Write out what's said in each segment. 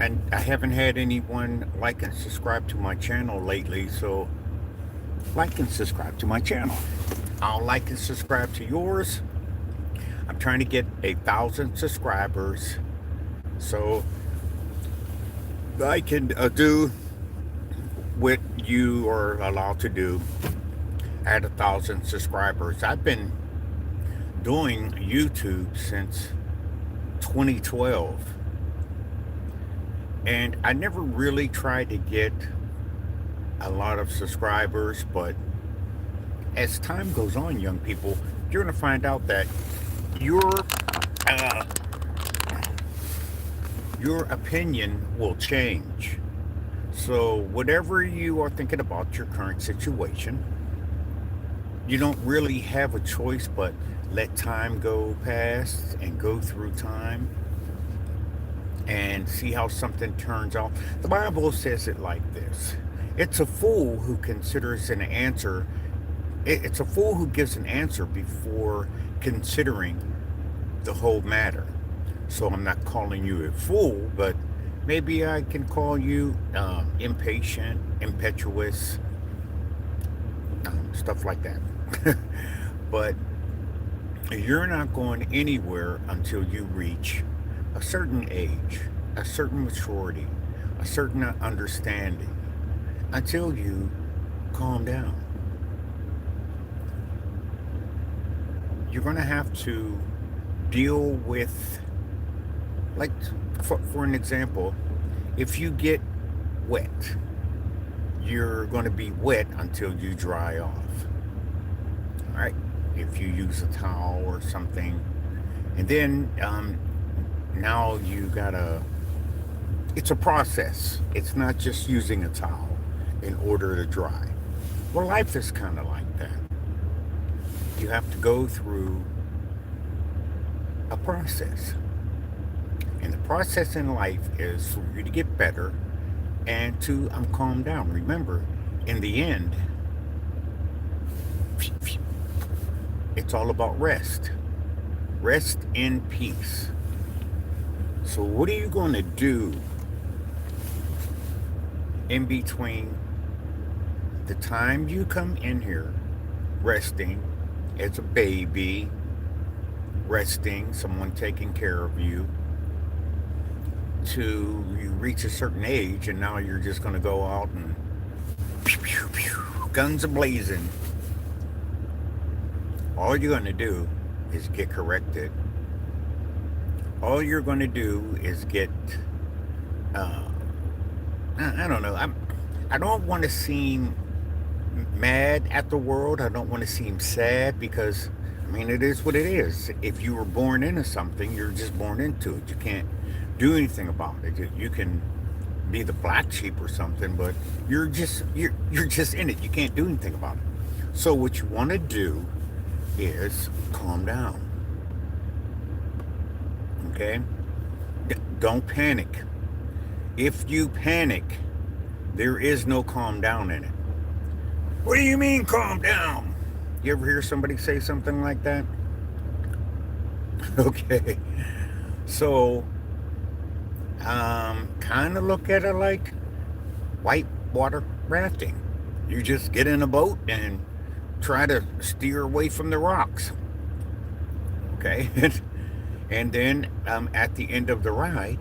And I haven't had anyone like and subscribe to my channel lately, so like and subscribe to my channel. I'll like and subscribe to yours. I'm trying to get 1,000 subscribers so I can do what you are allowed to do at 1,000 subscribers. I've been doing YouTube since 2012, and I never really tried to get a lot of subscribers, but as time goes on, young people, you're going to find out that your uh, your opinion will change. So whatever you are thinking about your current situation, you don't really have a choice but let time go past and go through time and see how something turns out. The Bible says it like this: it's a fool who considers an answer. It's a fool who gives an answer before considering the whole matter. So I'm not calling you a fool, but maybe I can call you impatient, impetuous, stuff like that. But you're not going anywhere until you reach a certain age, a certain maturity, a certain understanding, until you calm down. You're going to have to deal with, like, for an example, if you get wet, you're going to be wet until you dry off. All right? If you use a towel or something, and then now you gotta, it's a process. It's not just using a towel in order to dry. Well, life is kind of like that. You have to go through a process. And the process in life is for you to get better and to calm down. Remember, in the end, it's all about rest. Rest in peace. So, what are you going to do in between the time you come in here resting as a baby, resting, someone taking care of you, to you reach a certain age and now you're just going to go out and pew, pew, pew, guns a blazing? All you're going to do is get corrected. All you're going to do is get, uh, I don't know. I don't want to seem mad at the world. I don't want to seem sad because, I mean, it is what it is. If you were born into something, you're just born into it. You can't do anything about it. You can be the black sheep or something, but you're just in it. You can't do anything about it. So what you want to do is calm down. Okay? Don't panic. If you panic, there is no calm down in it. What do you mean calm down? You ever hear somebody say something like that? Okay. So, kind of look at it like whitewater rafting. You just get in a boat and try to steer away from the rocks. Okay? And then at the end of the ride,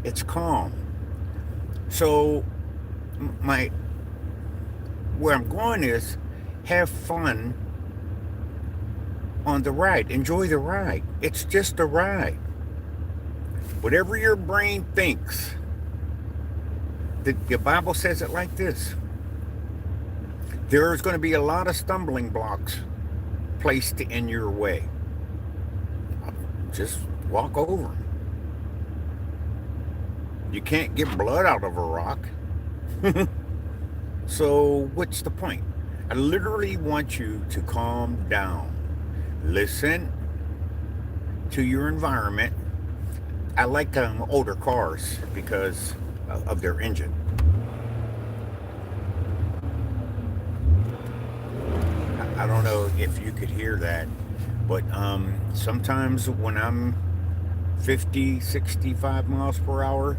it's calm. So, my where I'm going is have fun on the ride. Enjoy the ride. It's just a ride. Whatever your brain thinks, the Bible says it like this: there's going to be a lot of stumbling blocks placed in your way. Just walk over them. You can't get blood out of a rock. So, what's the point? I literally want you to calm down. Listen to your environment. I like older cars because of their engine. I don't know if you could hear that, but sometimes when I'm 50, 65 miles per hour,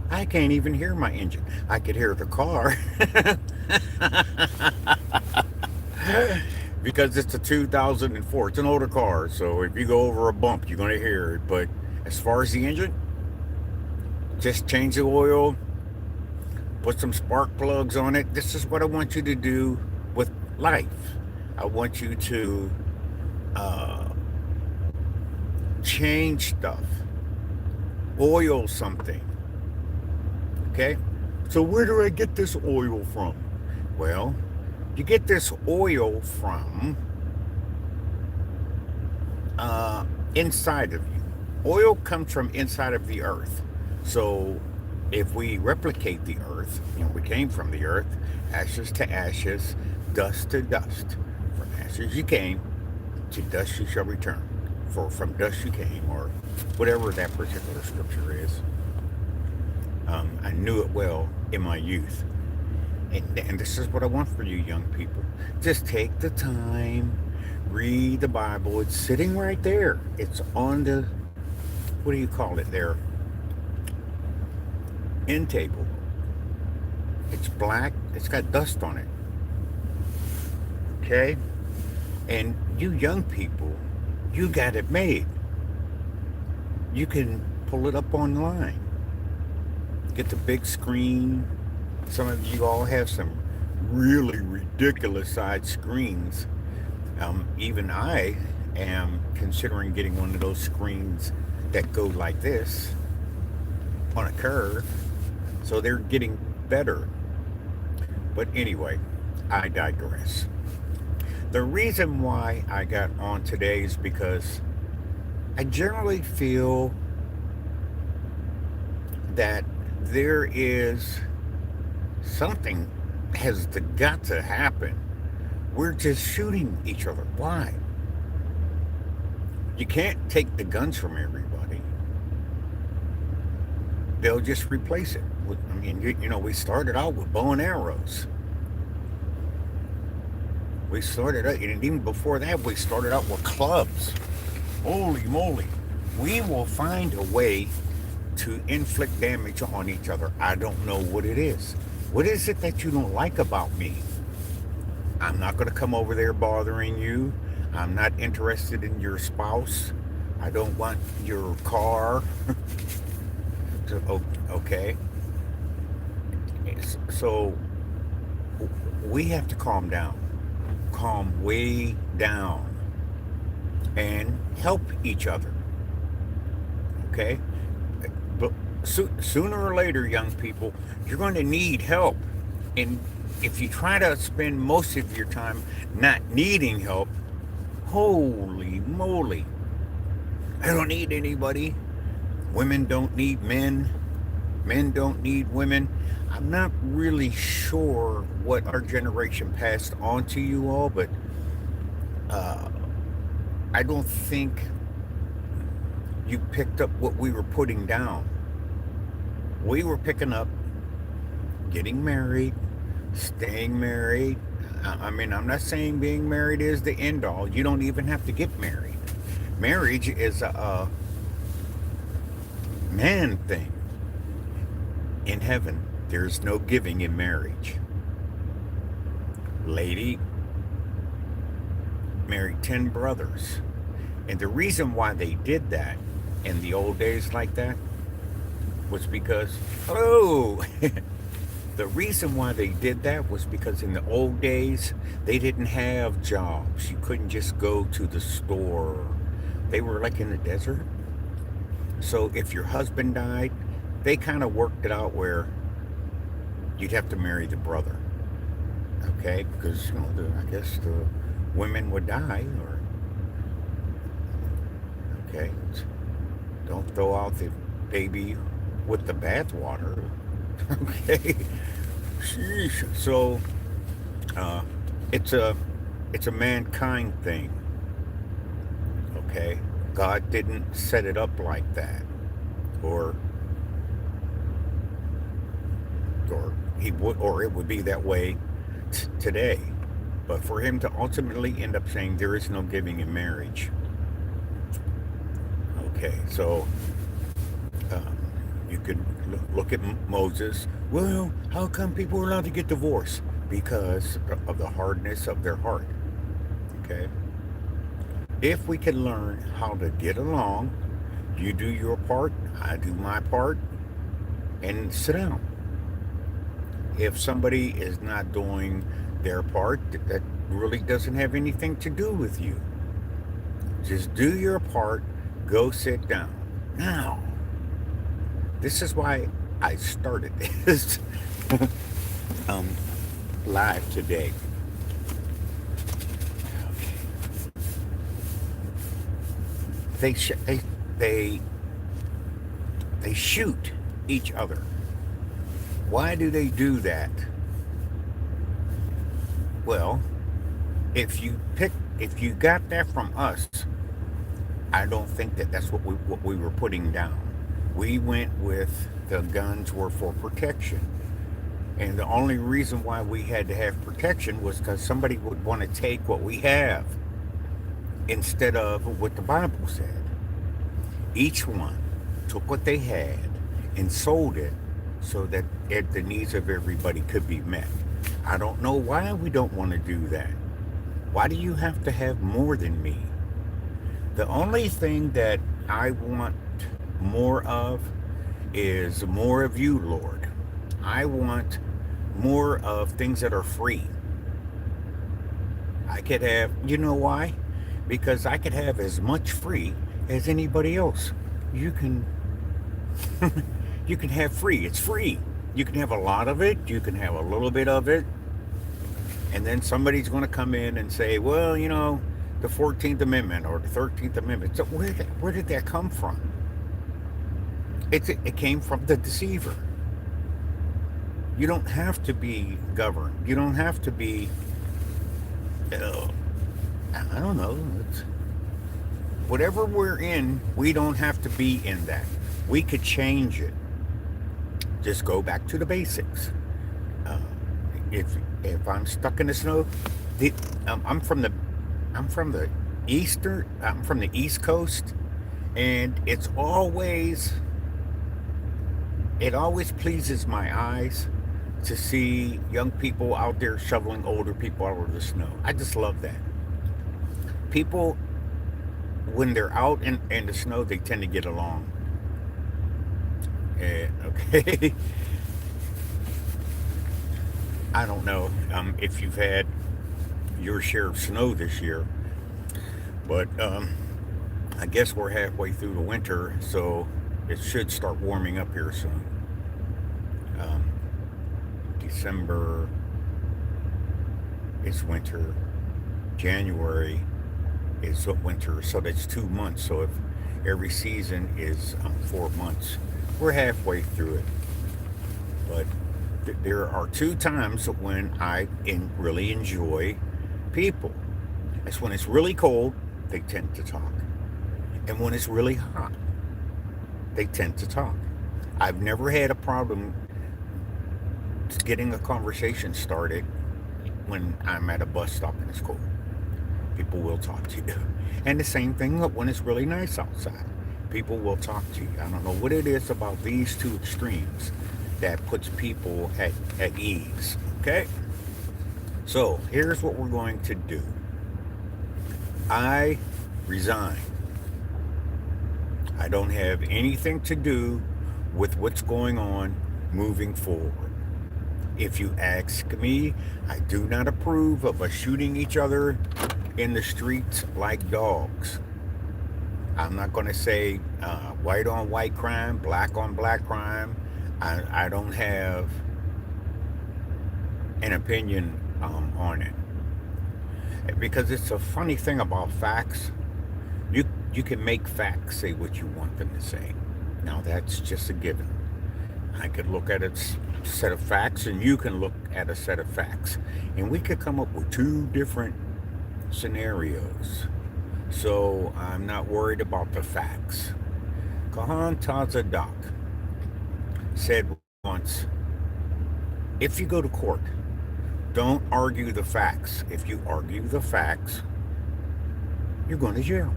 I can't even hear my engine. I could hear the car because it's a 2004. It's an older car, so if you go over a bump, you're going to hear it. But as far as the engine, just change the oil, put some spark plugs on it. This is what I want you to do with life. I want you to uh, change stuff, oil something. Okay? So, where do I get this oil from? Well, you get this oil from inside of you. Oil comes from inside of the earth. So, if we replicate the earth, we came from the earth, ashes to ashes, dust to dust. From ashes you came, to dust you shall return. For from dust you came, or whatever that particular scripture is. I knew it well in my youth. And this is what I want for you, young people. Just take the time, read the Bible. It's sitting right there. It's on the, what do you call it there? End table. It's black. It's got dust on it. Okay? And you young people, you got it made. You can pull it up online. Get the big screen. Some of you all have some really ridiculous sized screens. Even I am considering getting one of those screens that go like this on a curve. So they're getting better. But anyway, I digress. The reason why I got on today is because I generally feel that there is something has got to happen. We're just shooting each other. Why? You can't take the guns from everybody. They'll just replace it. We started out with bow and arrows. We started out, and even before that, we started out with clubs. Holy moly. We will find a way to inflict damage on each other. I don't know what it is. What is it that you don't like about me? I'm not going to come over there bothering you. I'm not interested in your spouse. I don't want your car. Okay. So we have to calm down. Calm way down. And help each other. Okay? But sooner or later, young people, you're going to need help. And if you try to spend most of your time not needing help, holy moly, I don't need anybody. Women don't need men. Men don't need women. I'm not really sure what our generation passed on to you all, but I don't think you picked up what we were putting down. We were picking up getting married, staying married. I'm not saying being married is the end all. You don't even have to get married. Marriage is a man thing. In heaven, there's no giving in marriage. Lady married 10 brothers. And the reason why they did that in the old days like that was because, hello, the reason why they did that was because in the old days, they didn't have jobs. You couldn't just go to the store. They were like in the desert. So if your husband died, they kind of worked it out where you'd have to marry the brother. Okay? Because, I guess the women would die. Or okay? Don't throw out the baby with the bathwater. Okay? Sheesh. So, it's a mankind thing. Okay? God didn't set it up like that. Or it would be that way today. But for him to ultimately end up saying there is no giving in marriage. Okay, so You can look at Moses. Well, how come people are allowed to get divorced? Because of the hardness of their heart. Okay? If we can learn how to get along, you do your part, I do my part, and sit down. If somebody is not doing their part, that really doesn't have anything to do with you. Just do your part, go sit down. Now, this is why I started this um, live today. They, sh- they, they, they shoot each other. Why do they do that? Well, if you got that from us, I don't think that that's what we were putting down. We went with the guns were for protection, and the only reason why we had to have protection was because somebody would want to take what we have instead of what the Bible said. Each one took what they had and sold it so that the needs of everybody could be met. I don't know why we don't want to do that. Why do you have to have more than me? The only thing that I want more of is more of you, Lord. I want more of things that are free. I could have, you know why? Because I could have as much free as anybody else. You can you can have free. It's free. You can have a lot of it, you can have a little bit of it, and then somebody's going to come in and say, well, the 14th Amendment or the 13th Amendment. So where did that come from? It came from the deceiver. You don't have to be governed. You don't have to be, uh, I don't know, whatever we're in, we don't have to be in that. We could change it. Just go back to the basics. Uh, if I'm stuck in the snow, the, I'm from the I'm from the East Coast, and it always pleases my eyes to see young people out there shoveling older people out of the snow. I just love that. People, when they're out in the snow, they tend to get along. Okay. I don't know if you've had your share of snow this year, but I guess we're halfway through the winter, so it should start warming up here soon. Um, December is winter. January is winter, so that's 2 months. So if every season is 4 months, we're halfway through it. But there are two times when really enjoy people. It's when it's really cold, they tend to talk. And when it's really hot, they tend to talk. I've never had a problem getting a conversation started when I'm at a bus stop and it's cold. People will talk to you. And the same thing when it's really nice outside. People will talk to you. I don't know what it is about these two extremes that puts people at ease. Okay? So here's what we're going to do. I resign. I don't have anything to do with what's going on moving forward. If you ask me, I do not approve of us shooting each other in the streets like dogs. I'm not going to say white on white crime, black on black crime. I don't have an opinion on it. Because it's a funny thing about facts. You can make facts say what you want them to say. Now that's just a given. I could look at a set of facts, and you can look at a set of facts, and we could come up with two different scenarios. So I'm not worried about the facts. Kahan Tazadak said once, if you go to court, don't argue the facts. If you argue the facts, you're going to jail.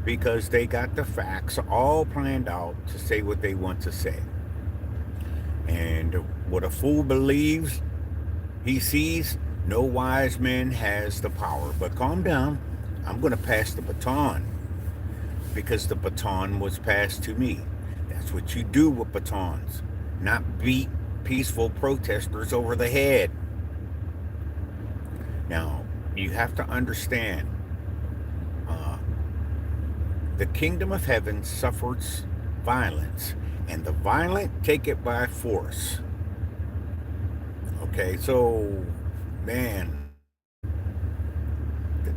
because they got the facts all planned out to say what they want to say. And what a fool believes he sees, no wise man has the power. But calm down. I'm going to pass the baton because the baton was passed to me. That's what you do with batons, not beat peaceful protesters over the head. Now, you have to understand uh, the kingdom of heaven suffers violence, and the violent take it by force. Okay, so, man,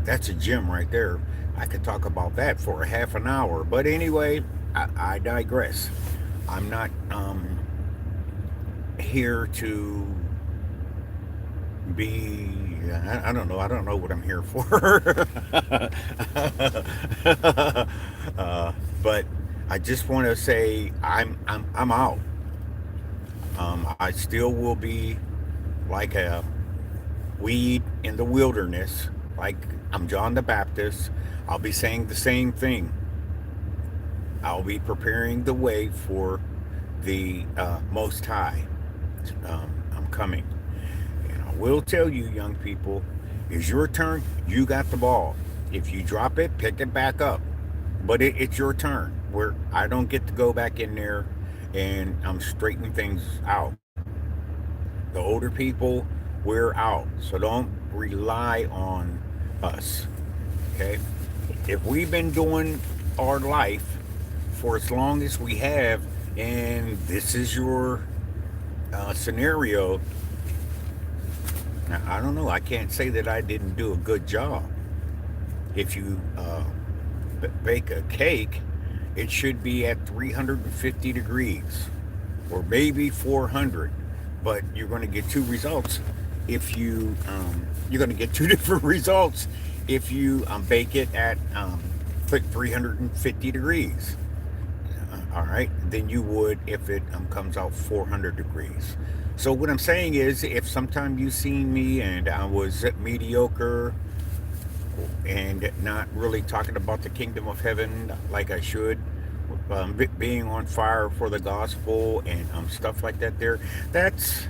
that's a gem right there. I could talk about that for a half an hour. But anyway, I digress. I'm not here to be. I don't know. I don't know what I'm here for. But I just want to say I'm out. I still will be like a weed in the wilderness, like I'm John the Baptist. I'll be saying the same thing. I'll be preparing the way for the Most High. I'm coming. And I will tell you, young people, it's your turn. You got the ball. If you drop it, pick it back up. But it's your turn. Where I don't get to go back in there and I'm straightening things out. The older people, we're out. So don't rely on us. Okay? If we've been doing our life for as long as we have, and this is your scenario, now, I don't know. I can't say that I didn't do a good job. If you bake a cake, it should be at 350 degrees or maybe 400, but you're going to get two results if you're going to get two different results if you bake it at 350 degrees. All right, than you would if it comes out 400 degrees. So what I'm saying is, if sometime you seen me and I was mediocre and not really talking about the kingdom of heaven like I should, being on fire for the gospel and stuff like that, that's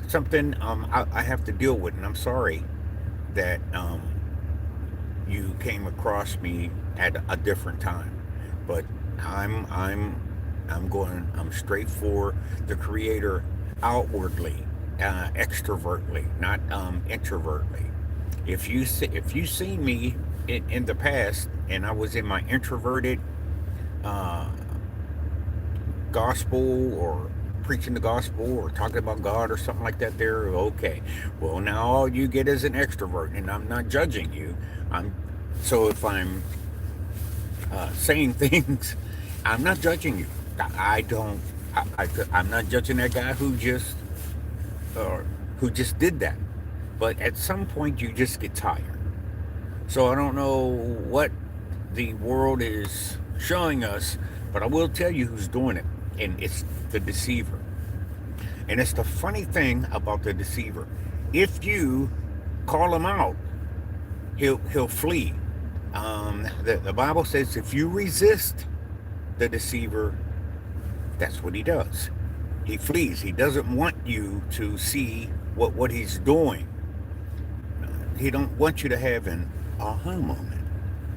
something I have to deal with, and I'm sorry that you came across me at a different time, but I'm I'm I'm straight for the Creator outwardly, extrovertly, not introvertly. If you seen me in the past and I was in my introverted uh, gospel or preaching the gospel or talking about God or something like that, there, okay. Well, now all you get is an extrovert, and I'm not judging you. I'm so if I'm saying things, I'm not judging you. I don't. I'm not judging that guy uh, who just did that. But at some point, you just get tired. So I don't know what the world is showing us, but I will tell you who's doing it, and it's the deceiver. And it's the funny thing about the deceiver. If you call him out, he'll flee. The Bible says if you resist the deceiver, that's what he does. He flees. He doesn't want you to see what he's doing. He don't want you to have an aha moment,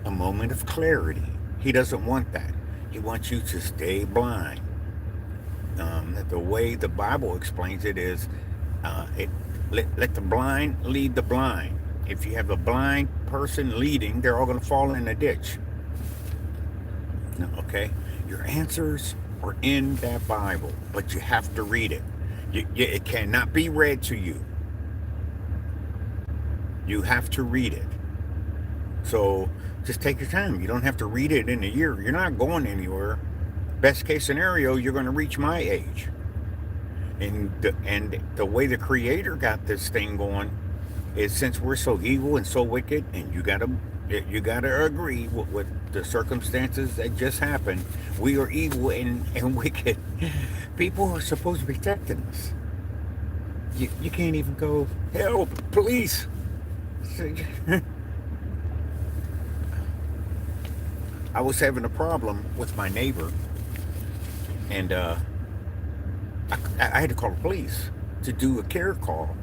a moment of clarity. He doesn't want that. He wants you to stay blind. The way the Bible explains it is, let the blind lead the blind. If you have a blind person leading, they're all going to fall in a ditch. No, okay? Your answers are in that Bible, but you have to read it. It cannot be read to you. You have to read it. So just take your time. You don't have to read it in a year. You're not going anywhere. Best case scenario, you're going to reach my age. And the way the Creator got this thing going is, since we're so evil and so wicked, and you gotta agree with the circumstances that just happened. We are evil and wicked. People are supposed to be protecting us. You can't even go, help, police. I was having a problem with my neighbor, and I had to call the police to do a care call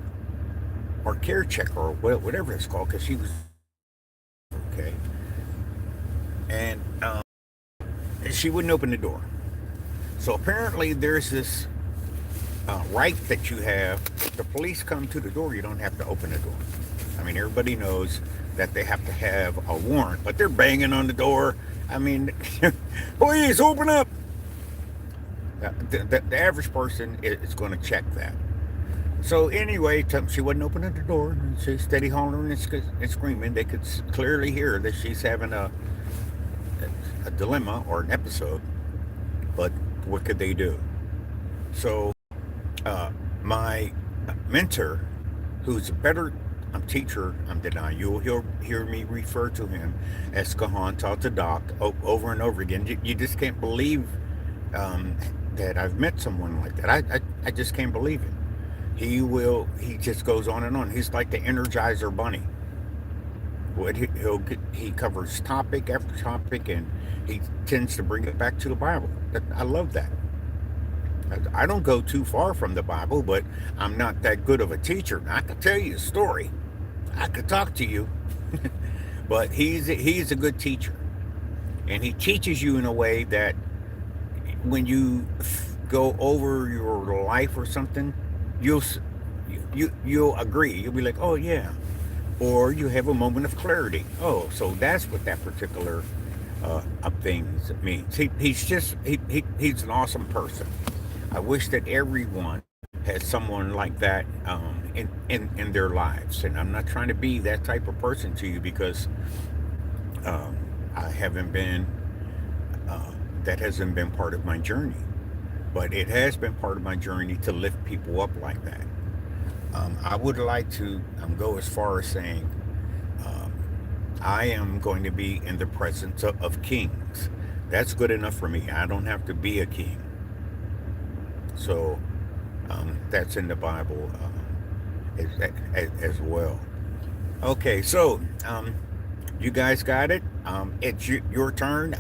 or care check or whatever it's called because she was okay, and she wouldn't open the door. So apparently, there's this right that you have. If the police come to the door, you don't have to open the door. I mean, everybody knows that they have to have a warrant, but they're banging on the door. I mean, please open up. The average person is going to check that. So anyway, she wasn't opening the door. And she's steady hollering and screaming. They could clearly hear that she's having a dilemma or an episode. But what could they do? So my mentor, who's a better teacher than I, you'll hear me refer to him as Kahan taught the doc over and over again. You just can't believe that I've met someone like that. I just can't believe it. He just goes on and on. He's like the Energizer Bunny. He covers topic after topic, and he tends to bring it back to the Bible. I love that. I don't go too far from the Bible, but I'm not that good of a teacher. I could tell you a story. I could talk to you, but he's a good teacher, and he teaches you in a way that when you go over your life or something, you'll you'll agree. You'll be like, oh yeah, or you have a moment of clarity. Oh, so that's what that particular thing means. He's an awesome person. I wish that everyone had someone like that in their lives. And I'm not trying to be that type of person to you because I haven't been. That hasn't been part of my journey, but it has been part of my journey to lift people up like that. I would like to go as far as saying um, I am going to be in the presence of kings. That's good enough for me. I don't have to be a king. So that's in the Bible as well. Okay, so you guys got it. It's your turn.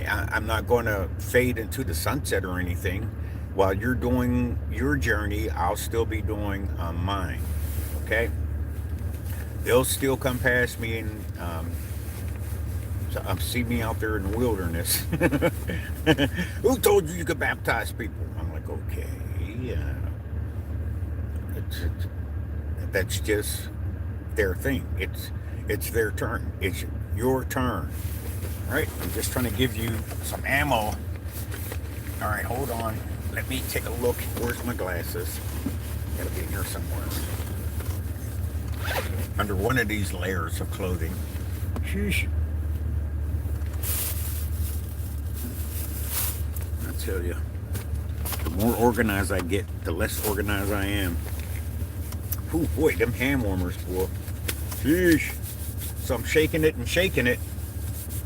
I'm not going to fade into the sunset or anything. While you're doing your journey, I'll still be doing mine. Okay? They'll still come past me and see me out there in the wilderness. Who told you you could baptize people? I'm like, okay, yeah. That's just their thing. It's their turn. It's your turn. All right, I'm just trying to give you some ammo. All right, hold on. Let me take a look. Where's my glasses? Gotta be in here somewhere. Under one of these layers of clothing. Sheesh. I tell you, the more organized I get, the less organized I am. Ooh, boy, them hand warmers, boy. Sheesh. So I'm shaking it and shaking it.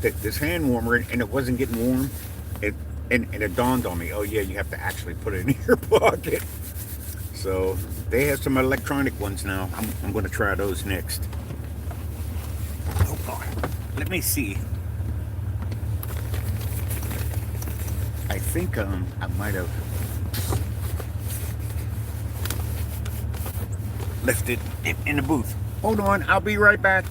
This hand warmer, and it wasn't getting warm. And it dawned on me, oh yeah, you have to actually put it in your pocket. So they have some electronic ones now. I'm going to try those next. Hold on. Let me see. I think I might have left it in the booth. Hold on, I'll be right back.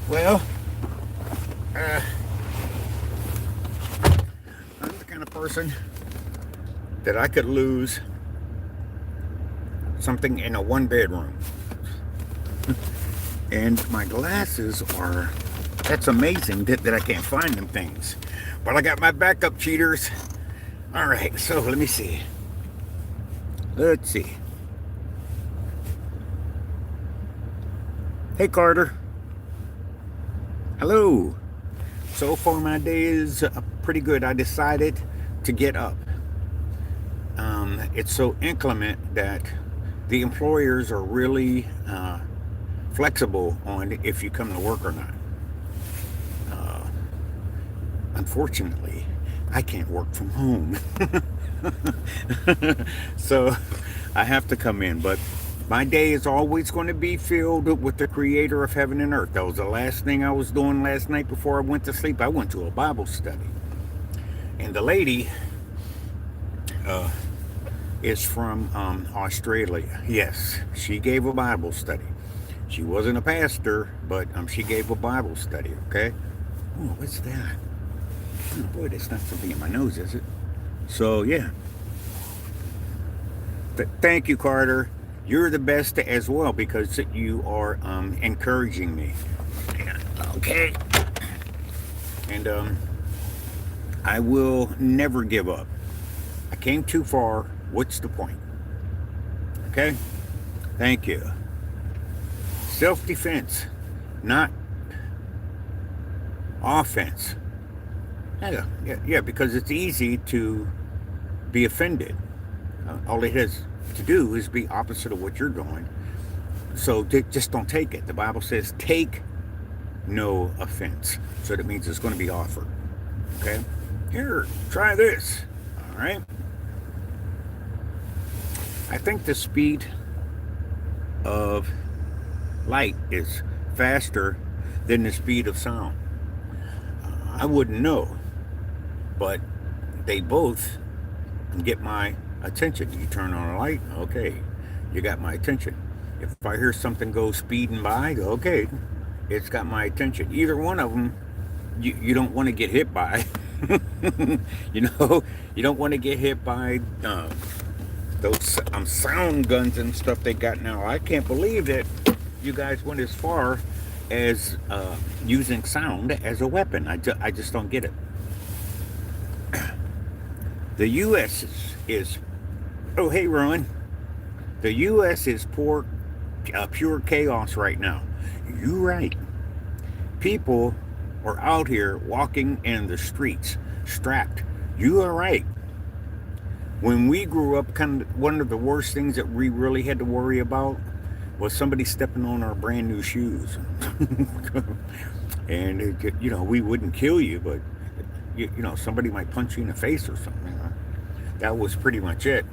Well, I'm the kind of person that I could lose something in a one bedroom. And my glasses are, that's amazing that I can't find them things. But I got my backup cheaters. All right, so let me see. Let's see. Hey, Carter. Hello. So far, my day is pretty good. I decided to get up. It's so inclement that the employers are really flexible on if you come to work or not. Uh, Unfortunately, I can't work from home. So I have to come in. But my day is always going to be filled with the creator of heaven and earth. That was the last thing I was doing last night before I went to sleep. I went to a Bible study. And the lady uh, is from Australia. Yes, she gave a Bible study. She wasn't a pastor, but she gave a Bible study, okay? Oh, what's that? Oh, boy, that's not something in my nose, is it? So, yeah. Thank you, Carter. You're the best as well because you are encouraging me. Yeah, okay. And I will never give up. I came too far. What's the point? Okay? Thank you. Self defense, not offense. Yeah, because it's easy to be offended. All it has to do is be opposite of what you're doing. So just don't take it. The Bible says, take no offense. So that means it's going to be offered. Okay? Here, try this. All right? I think the speed of light is faster than the speed of sound. I wouldn't know, but they both get my attention. You turn on a light, okay, you got my attention. If I hear something go speeding by, okay, it's got my attention. Either one of them, you don't want to get hit by. you know, you don't want to get hit by those sound guns and stuff they got now. I can't believe that you guys went as far as using sound as a weapon. I just don't get it. The U.S. is oh, hey, Ron. The U.S. is pure chaos right now. You're right. People are out here walking in the streets strapped. You are right. When we grew up, kind of one of the worst things that we really had to worry about was somebody stepping on our brand new shoes. And we wouldn't kill you, but somebody might punch you in the face or something. That was pretty much it,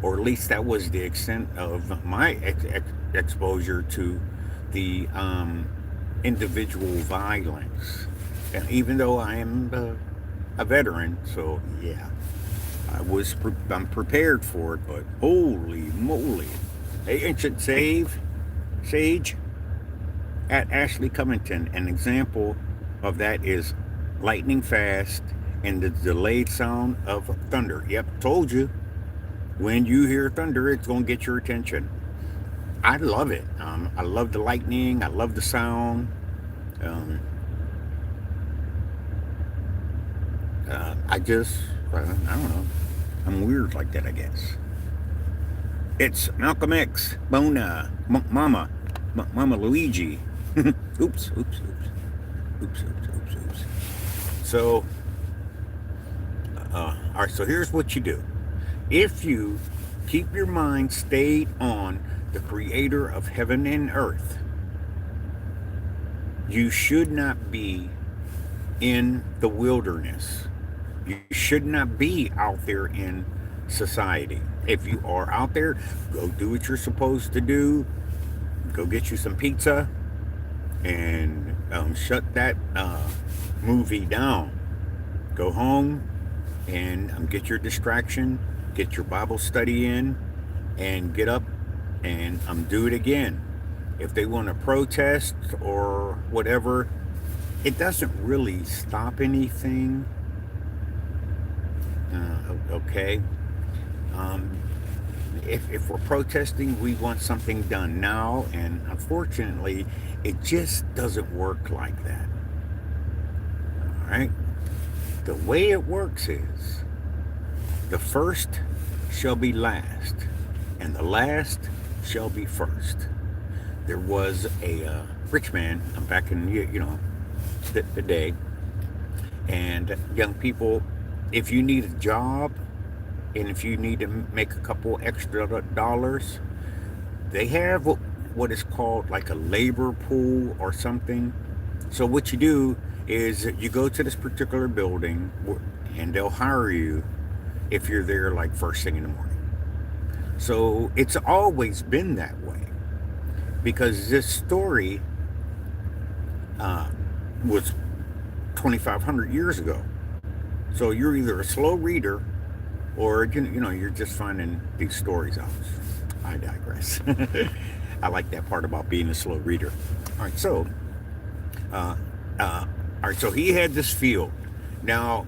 or at least that was the extent of my exposure to the individual violence. And even though I am a veteran, so yeah, I'm prepared for it. But holy moly! Hey, ancient sage at Ashley Covington. An example of that is lightning fast and the delayed sound of thunder. Yep, told you. When you hear thunder, it's going to get your attention. I love it. I love the lightning. I love the sound. Um, I don't know. I'm weird like that, I guess. It's Malcolm X, Bona, Mama Luigi. Oops. So, all right, so here's what you do. If you keep your mind stayed on the creator of heaven and earth, you should not be in the wilderness. You should not be out there in society. If you are out there, go do what you're supposed to do. Go get you some pizza and shut that movie down. Go home and get your distraction, get your Bible study in, and get up and do it again. If they want to protest or whatever, it doesn't really stop anything. Okay. Um, if we're protesting, we want something done now, and unfortunately, it just doesn't work like that. All right. The way it works is the first shall be last, and the last shall be first. There was a rich man back in the day, and young people, if you need a job and if you need to make a couple extra dollars, they have what is called like a labor pool or something. So what you do is you go to this particular building and they'll hire you if you're there like first thing in the morning. So it's always been that way because this story uh, was 2,500 years ago. So you're either a slow reader or you're just finding these stories out. I digress. I like that part about being a slow reader. All right, so uh, all right, so he had this field. Now,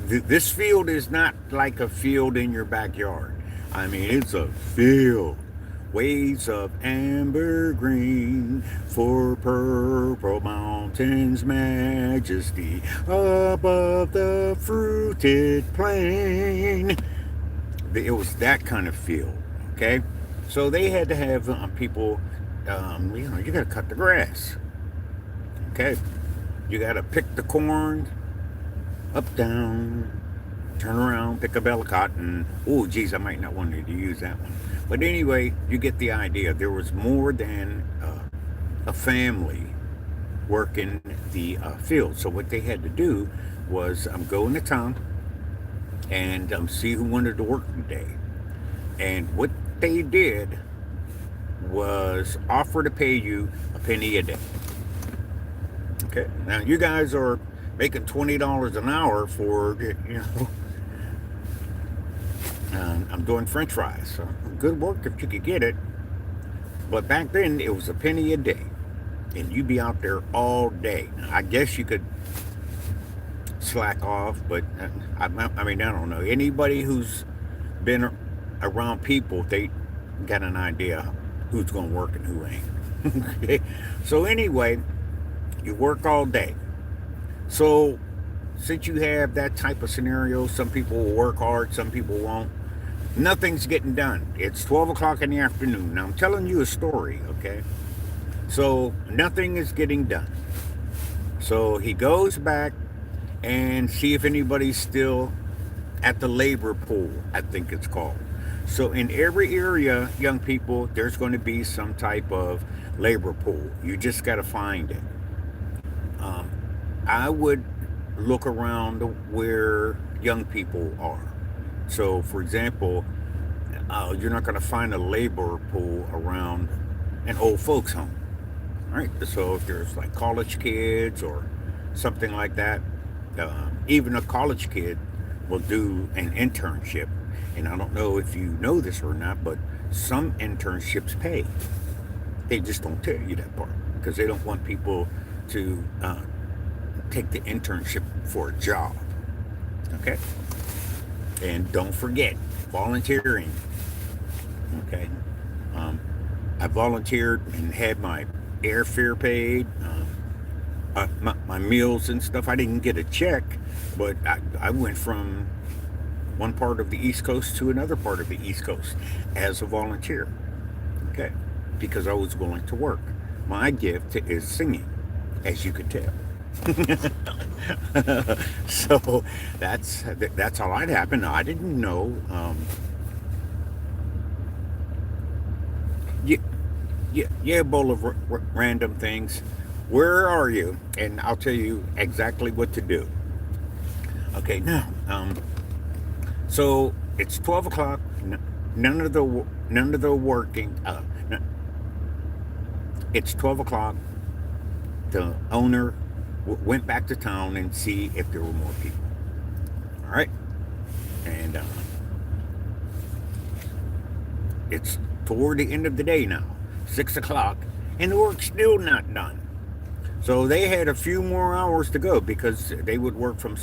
this field is not like a field in your backyard. I mean, it's a field. Waves of amber green for purple mountains majesty above the fruited plain. It was that kind of field, okay? So they had to have people, you got to cut the grass, okay? You got to pick the corn up, down, turn around, pick a bale of cotton. Oh, geez, I might not want to use that one. But anyway, you get the idea. There was more than a family working the field. So what they had to do was go into town and see who wanted to work today. And what they did was offer to pay you a penny a day. Okay. Now you guys are making $20 an hour for I'm doing French fries. So good work if you could get it. But back then it was a penny a day, and you'd be out there all day. Now, I guess you could slack off, but I mean I don't know. Anybody who's been around people, they got an idea who's going to work and who ain't. Okay. So anyway, you work all day. So since you have that type of scenario, some people will work hard, some people won't. Nothing's getting done. It's 12 o'clock in the afternoon. Now I'm telling you a story, okay? So nothing is getting done. So he goes back and see if anybody's still at the labor pool, I think it's called. So in every area, young people, there's going to be some type of labor pool. You just got to find it. Um, I would look around where young people are. So, for example, you're not going to find a labor pool around an old folks' home. All right. So, if there's like college kids or something like that, even a college kid will do an internship. And I don't know if you know this or not, but some internships pay. They just don't tell you that part because they don't want people to take the internship for a job. Okay? And don't forget, volunteering. Okay? I volunteered and had my airfare paid, my meals and stuff. I didn't get a check, but I went from one part of the East Coast to another part of the East Coast as a volunteer. Okay? Because I was willing to work. My gift is singing, as you could tell. So that's how that happened. I didn't know. Yeah, yeah, a bowl of random things. Where are you? And I'll tell you exactly what to do. Okay, now, so it's 12 o'clock. None of the working. It's 12 o'clock. The owner went back to town and see if there were more people. All right, and it's toward the end of the day now, 6 o'clock, and the work's still not done. So they had a few more hours to go because they would work from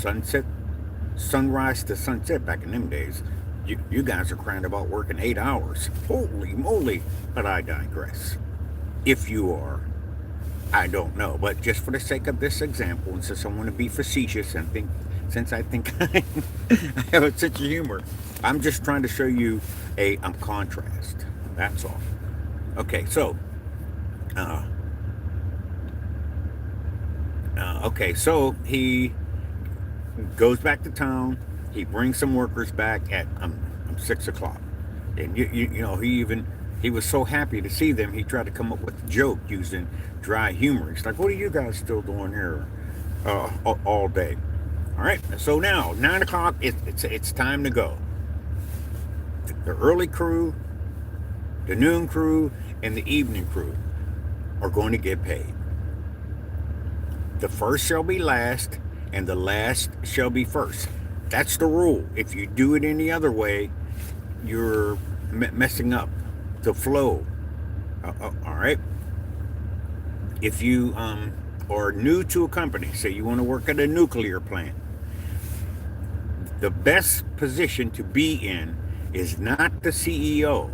sunrise to sunset back in them days. You guys are crying about working 8 hours. Holy moly! But I digress. If you are, I don't know. But just for the sake of this example, and since I want to be facetious and since I think I have a sense of humor, I'm just trying to show you a contrast. That's all. Okay, so uh, so he goes back to town. He brings some workers back at 6 o'clock, and he was so happy to see them. He tried to come up with a joke using dry humor. He's like, "What are you guys still doing here all day?" All right. So now 9 o'clock. It's time to go. The early crew, the noon crew, and the evening crew are going to get paid. The first shall be last, and the last shall be first. That's the rule. If you do it any other way, you're messing up the flow. All right. If you are new to a company, say you want to work at a nuclear plant, the best position to be in is not the CEO.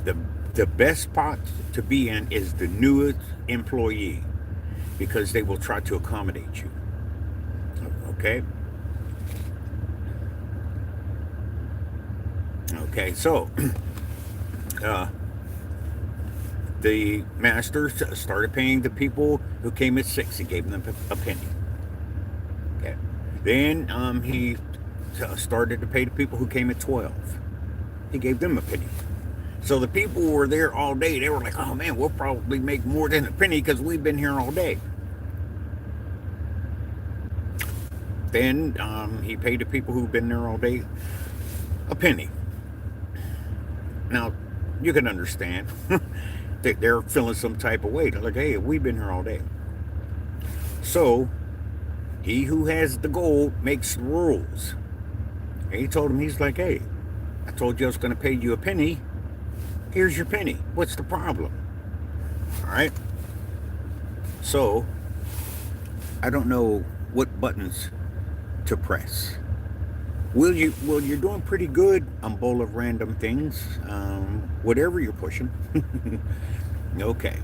The the best spot to be in is the newest employee because they will try to accommodate you. Okay. Okay. So uh, the master started paying the people who came at 6. He gave them a penny. Okay. Then he started to pay the people who came at 12. He gave them a penny. So the people who were there all day, they were like, "Oh man, we'll probably make more than a penny because we've been here all day." Then he paid the people who've been there all day a penny. Now, you can understand that they're feeling some type of way. They're like, "Hey, we've been here all day." So he who has the gold makes the rules. And he told him, he's like, "Hey, I told you I was going to pay you a penny. Here's your penny. What's the problem?" All right. So I don't know what buttons to press. Will you? Well, you're doing pretty good on bowl of random things. Whatever you're pushing. Okay.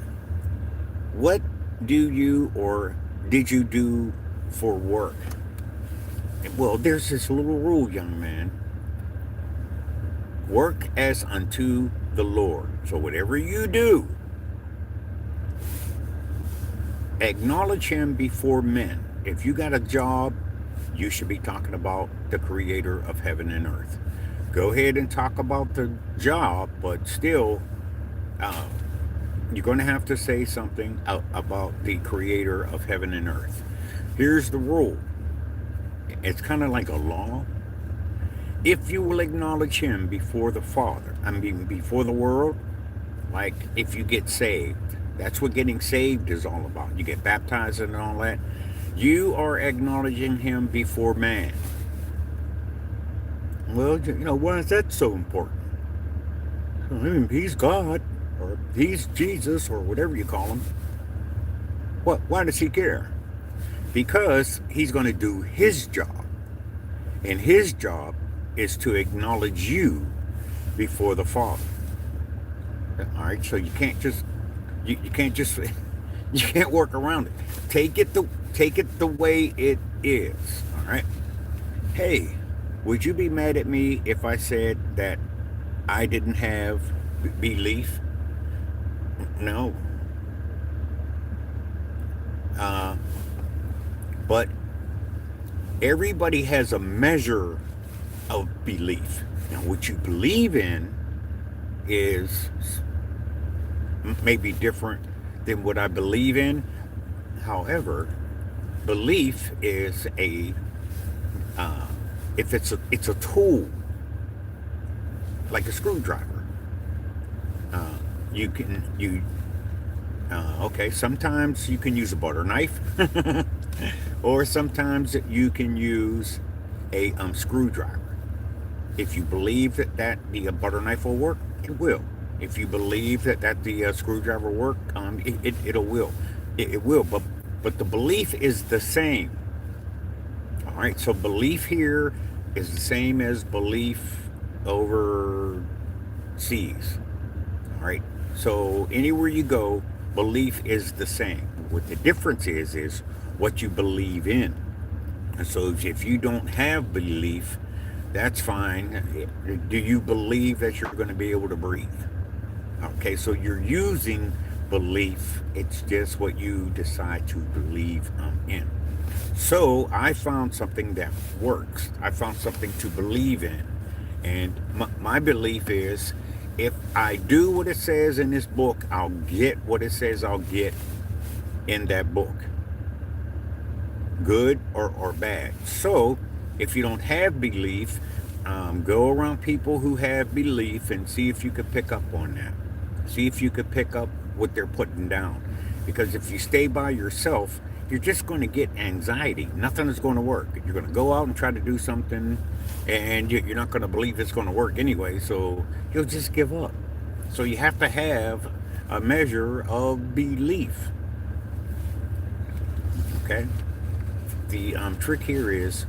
What do you or did you do for work? Well, there's this little rule, young man. Work as unto the Lord. So whatever you do, acknowledge Him before men. If you got a job, you should be talking about the Creator of heaven and earth. Go ahead and talk about the job, but still, uh, you're going to have to say something about the Creator of heaven and earth. Here's the rule. It's kind of like a law. If you will acknowledge Him before the Father, I mean, before the world, like if you get saved, that's what getting saved is all about. You get baptized and all that. You are acknowledging Him before man. Well, why is that so important? I mean, He's God, or He's Jesus, or whatever you call Him. What? Why does He care? Because He's going to do His job. And His job is to acknowledge you before the Father. All right, so you can't just you can't work around it. Take it the way it is. All right. Hey, would you be mad at me if I said that I didn't have belief? No. Uh, but everybody has a measure of belief. Now, what you believe in is maybe different than what I believe in. However, belief is if it's a tool like a screwdriver. Uh, you okay. Sometimes you can use a butter knife, or sometimes you can use a screwdriver. If you believe that the butter knife will work, it will. If you believe that the screwdriver will work, it'll will. It will. But the belief is the same. All right. So belief here is the same as belief overseas. All right. So anywhere you go, belief is the same. What the difference is what you believe in. And so if you don't have belief, That's fine. Do you believe that you're going to be able to breathe? Okay, so you're using belief. It's just what you decide to believe in. So I found something that works. I found something to believe in. And my belief is if I do what it says in this book, I'll get what it says I'll get in that book, good or bad. So if you don't have belief, go around people who have belief and see if you could pick up on that. See if you could pick up what they're putting down. Because if you stay by yourself, you're just going to get anxiety. Nothing is going to work. You're going to go out and try to do something, and you're not going to believe it's going to work anyway, so you'll just give up. So you have to have a measure of belief. Okay? The trick here is,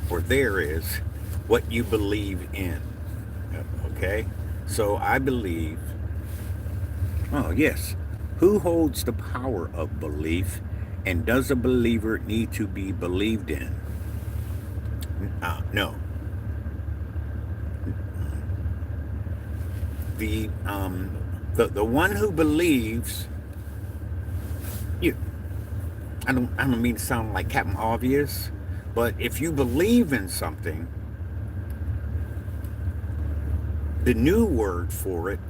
or there is, what you believe in. Okay? So I believe, oh, yes. Who holds the power of belief? And does a believer need to be believed in? No. The, the one who believes, you, I don't mean to sound like Captain Obvious, but if you believe in something, the new word for it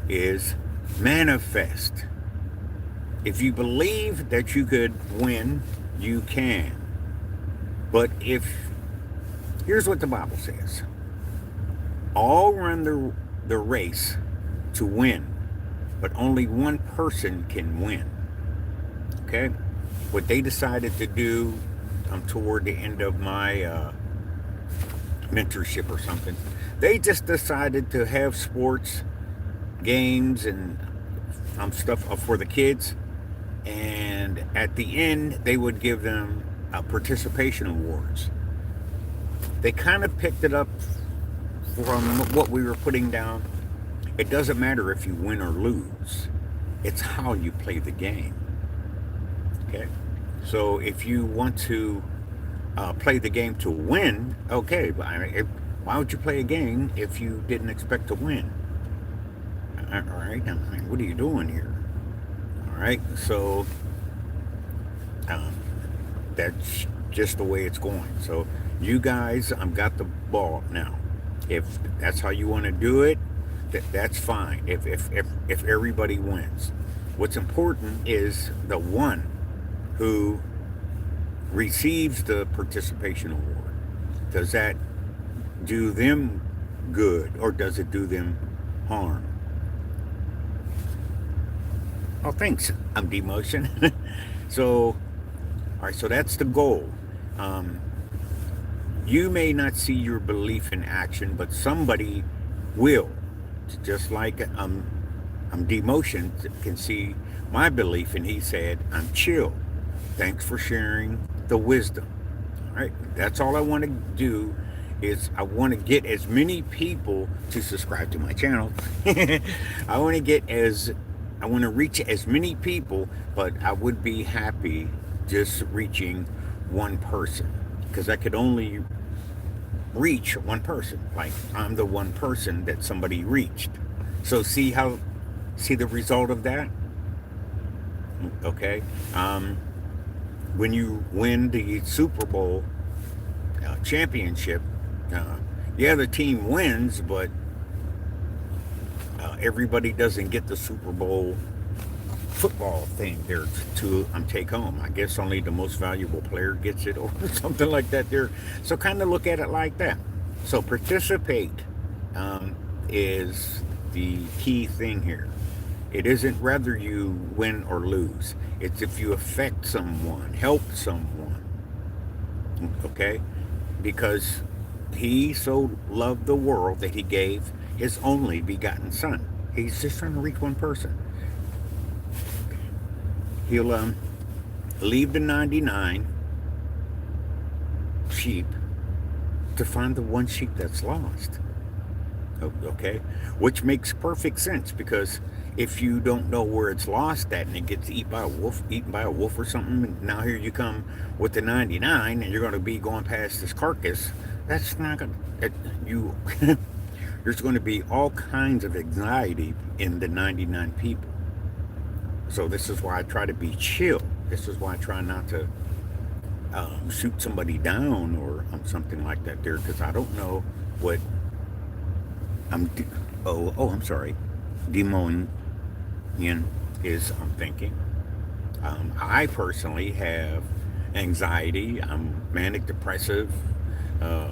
is manifest. If you believe that you could win, you can. But here's what the Bible says: all run the race to win, but only one person can win. Okay? What they decided to do toward the end of my mentorship or something, they just decided to have sports, games, and stuff for the kids. And at the end, they would give them participation awards. They kind of picked it up from what we were putting down. It doesn't matter if you win or lose, it's how you play the game. Okay? So if you want to play the game to win, okay, but why would you play a game if you didn't expect to win? All right, what are you doing here? All right, so um, that's just the way it's going. So you guys, I've got the ball now. If that's how you want to do it, that's fine. If everybody wins, what's important is the one who receives the participation award. Does that do them good or does it do them harm? Oh, thanks. I'm demotion. So, all right. So that's the goal. Um, you may not see your belief in action, but somebody will. Just like I'm demotion can see my belief, and he said, "I'm chill. Thanks for sharing the wisdom." All right. That's all I want to do. Is I want to get as many people to subscribe to my channel. I want to get as I want to reach as many people, but I would be happy just reaching one person because I could only reach one person. Like I'm the one person that somebody reached. So see the result of that? Okay. When you win the Super Bowl championship, yeah, the team wins, but everybody doesn't get the Super Bowl football thing there to take home. I guess only the most valuable player gets it or something like that there. So kind of look at it like that. So participate is the key thing here. It isn't whether you win or lose. It's if you affect someone, help someone. Okay? Because he so loved the world that he gave his only begotten son. He's just trying to reach one person. He'll leave the 99 sheep to find the one sheep that's lost. Okay? Which makes perfect sense because if you don't know where it's lost at and it gets eaten by a wolf or something, now here you come with the 99 and you're going to be going past this carcass That's not going to, you, there's going to be all kinds of anxiety in the 99 people. So this is why I try to be chill. This is why I try not to shoot somebody down or something like that there, because I don't know what I'm, I'm sorry, demonian is I'm thinking. I personally have anxiety. I'm manic depressive. Uh,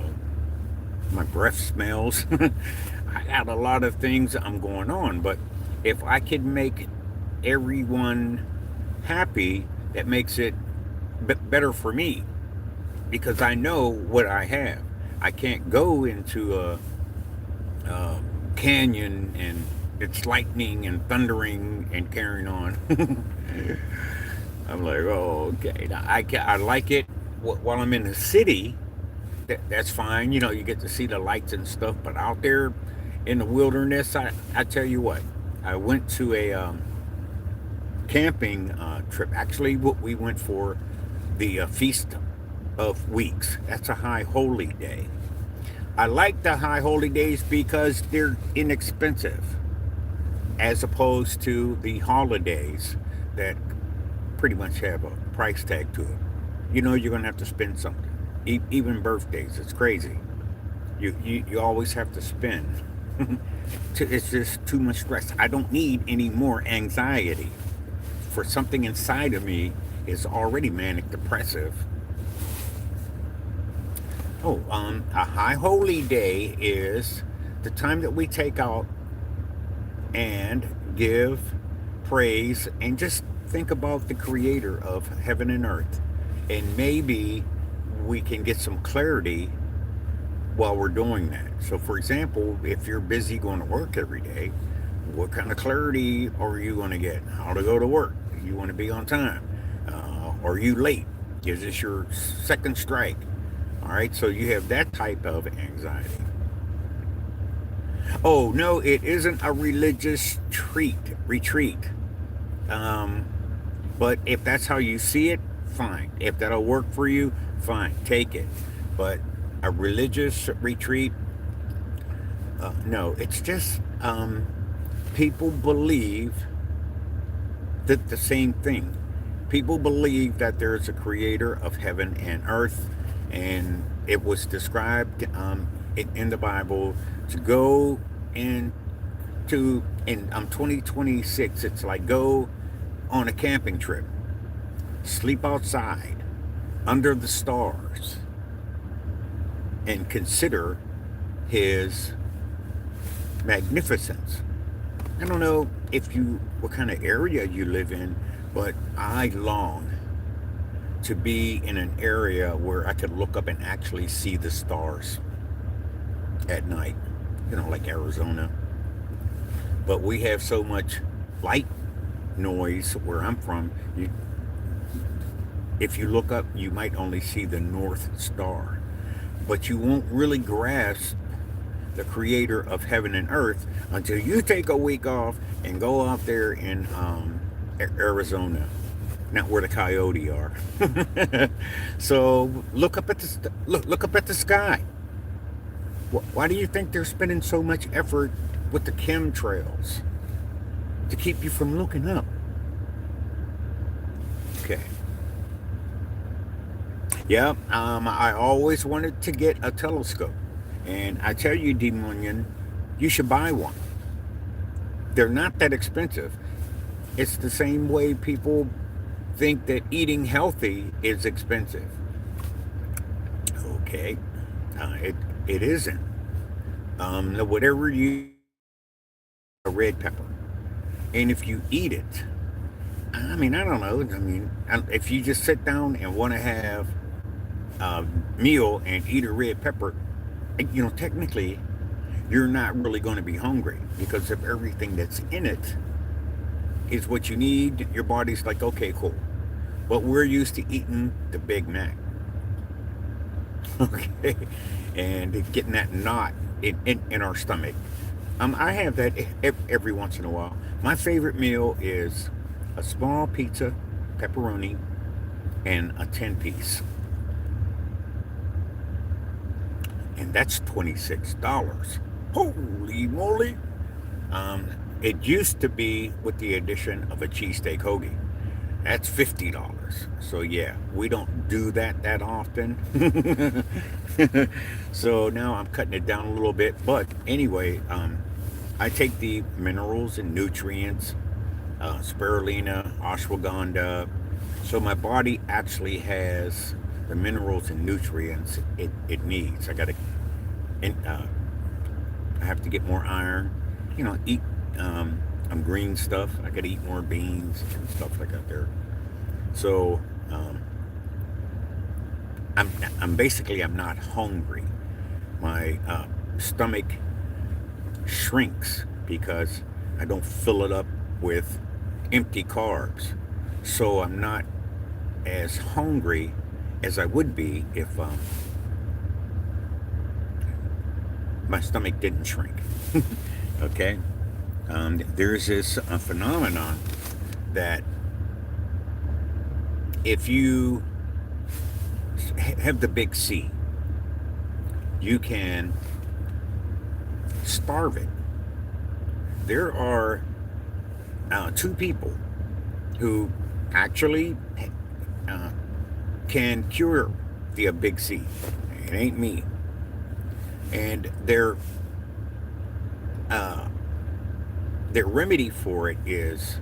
my breath smells. I got a lot of things I'm going on, but if I could make everyone happy, that makes it better for me because I know what I have. I can't go into a canyon and it's lightning and thundering and carrying on. I'm like, oh, okay. Now, I like it while I'm in the city. That's fine. You know, you get to see the lights and stuff. But out there in the wilderness, I tell you what, I went to a camping trip. Actually, what we went for the Feast of Weeks. That's a high holy day. I like the high holy days because they're inexpensive as opposed to the holidays that pretty much have a price tag to it. You know you're going to have to spend something. Even birthdays, it's crazy. You always have to spend. It's just too much stress. I don't need any more anxiety. For something inside of me is already manic depressive. A high holy day is the time that we take out and give praise and just think about the creator of heaven and earth. And maybe we can get some clarity while we're doing that. So, for example, if you're busy going to work every day, what kind of clarity are you going to get? How to go to work? You want to be on time? Are you late? Is this your second strike? All right, so you have that type of anxiety. Oh no, it isn't a religious retreat. Um, but if that's how you see it, fine. If that'll work for you, fine, take it. But a religious retreat, no, it's just people believe that the same thing. People believe that there is a creator of heaven and earth, and it was described in the Bible to go in 2026. It's like go on a camping trip, sleep outside under the stars, and consider his magnificence. I don't know if you what kind of area you live in, but I long to be in an area where I could look up and actually see the stars at night. You know, like Arizona. But we have so much light noise where I'm from. If you look up, you might only see the North Star, but you won't really grasp the creator of heaven and earth until you take a week off and go out there in Arizona, not where the coyote are. So look up at the sky. Why do you think they're spending so much effort with the chemtrails to keep you from looking up? Okay. Yeah, I always wanted to get a telescope. And I tell you, Demonian, you should buy one. They're not that expensive. It's the same way people think that eating healthy is expensive. Okay, it isn't. Whatever you a red pepper, and if you eat it, I mean, I don't know. I mean, if you just sit down and want to have a meal and eat a red pepper, technically, you're not really going to be hungry because of everything that's in it is what you need. Your body's like, okay, cool. But we're used to eating the Big Mac, okay, and getting that knot in our stomach. I have that every once in a while. My favorite meal is a small pizza, pepperoni, and a 10 piece. and that's $26. Holy moly! It used to be with the addition of a cheesesteak hoagie. That's $50. So yeah, we don't do that often. So now I'm cutting it down a little bit. But anyway, I take the minerals and nutrients, spirulina, ashwagandha. So my body actually has the minerals and nutrients it needs. I have to get more iron. Eat green stuff. I got to eat more beans and stuff like that there. So I'm I'm not hungry. My stomach shrinks because I don't fill it up with empty carbs. So I'm not as hungry as I would be if my stomach didn't shrink. Okay? There's this phenomenon that if you have the big C, you can starve it. There are two people who actually uh, can cure the big C. It ain't me. And uh, their remedy for it is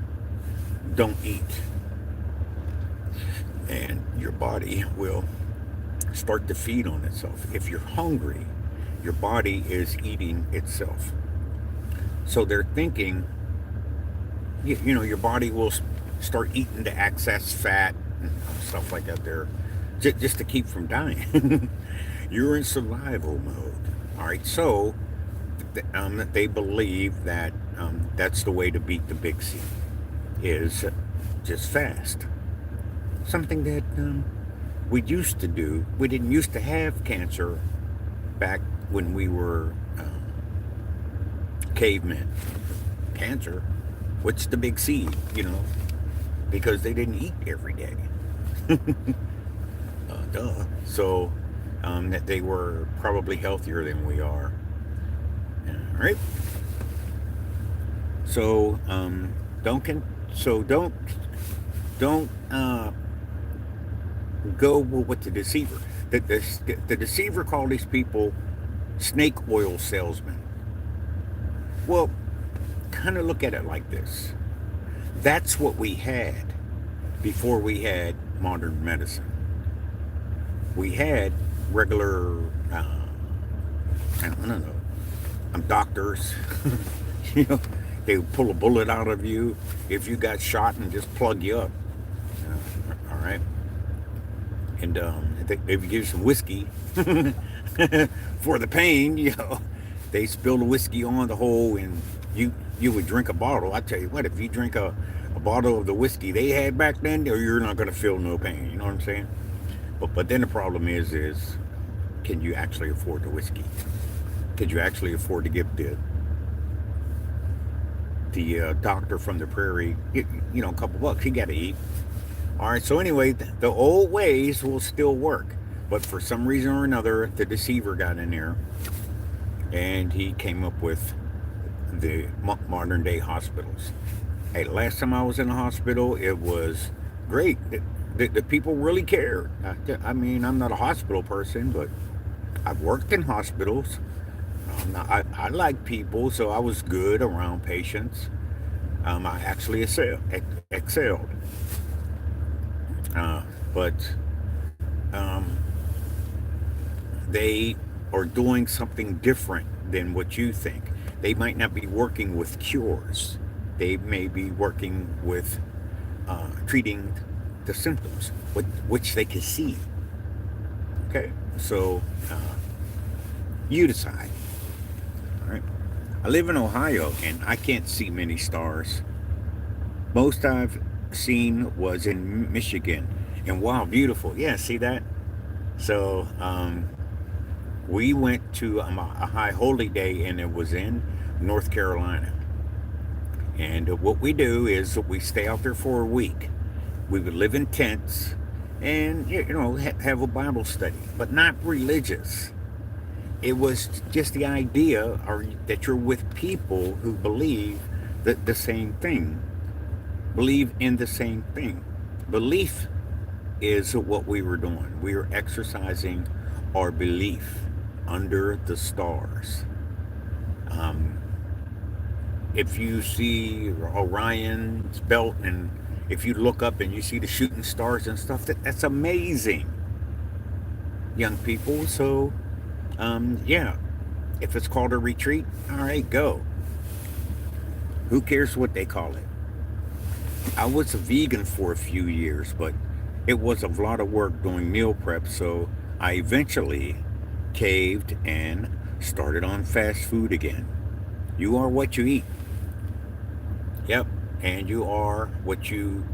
don't eat, and your body will start to feed on itself. If you're hungry, your body is eating itself. So they're thinking, your body will start eating the excess fat and stuff like that there, just to keep from dying. You're in survival mode. All right, so they believe that that's the way to beat the big C is just fast. Something that we used to do. We didn't used to have cancer back when we were cavemen. Cancer, what's the big C? Because they didn't eat every day. Duh. So that they were probably healthier than we are. All right. So don't con- so don't go with the deceiver. The deceiver called these people snake oil salesmen. Well, kind of look at it like this. That's what we had before we had modern medicine. We had regular, I don't know, doctors. you know, they would pull a bullet out of you if you got shot and just plug you up. All right. And they would give you some whiskey for the pain. They spill the whiskey on the hole, and you would drink a bottle. I tell you what, if you drink a bottle of the whiskey they had back then, you're not going to feel no pain. You know what I'm saying? But then the problem is can you actually afford the whiskey? Could you actually afford to give the doctor from the prairie, a couple bucks? He got to eat. All right. So anyway, the old ways will still work, but for some reason or another, the deceiver got in there, and he came up with the modern day hospitals. Hey, last time I was in a hospital, it was great. The people really cared. I mean, I'm not a hospital person, but I've worked in hospitals. I like people, so I was good around patients. I actually excelled. But they are doing something different than what you think. They might not be working with cures. They may be working with treating the symptoms, which they can see. Okay, so you decide. All right. I live in Ohio, and I can't see many stars. Most I've seen was in Michigan, and wow, beautiful. Yeah, see that? So we went to a high holy day, and it was in North Carolina. And what we do is we stay out there for a week. We would live in tents and have a Bible study, but not religious. It was just the idea or that you're with people who believe the same thing, believe in the same thing. Belief is what we were doing. We were exercising our belief under the stars. Um, if you see Orion's belt, and if you look up and you see the shooting stars and stuff, that's amazing, young people. So, yeah, if it's called a retreat, all right, go. Who cares what they call it? I was a vegan for a few years, but it was a lot of work doing meal prep, so I eventually caved and started on fast food again. You are what you eat. Yep. And you are what you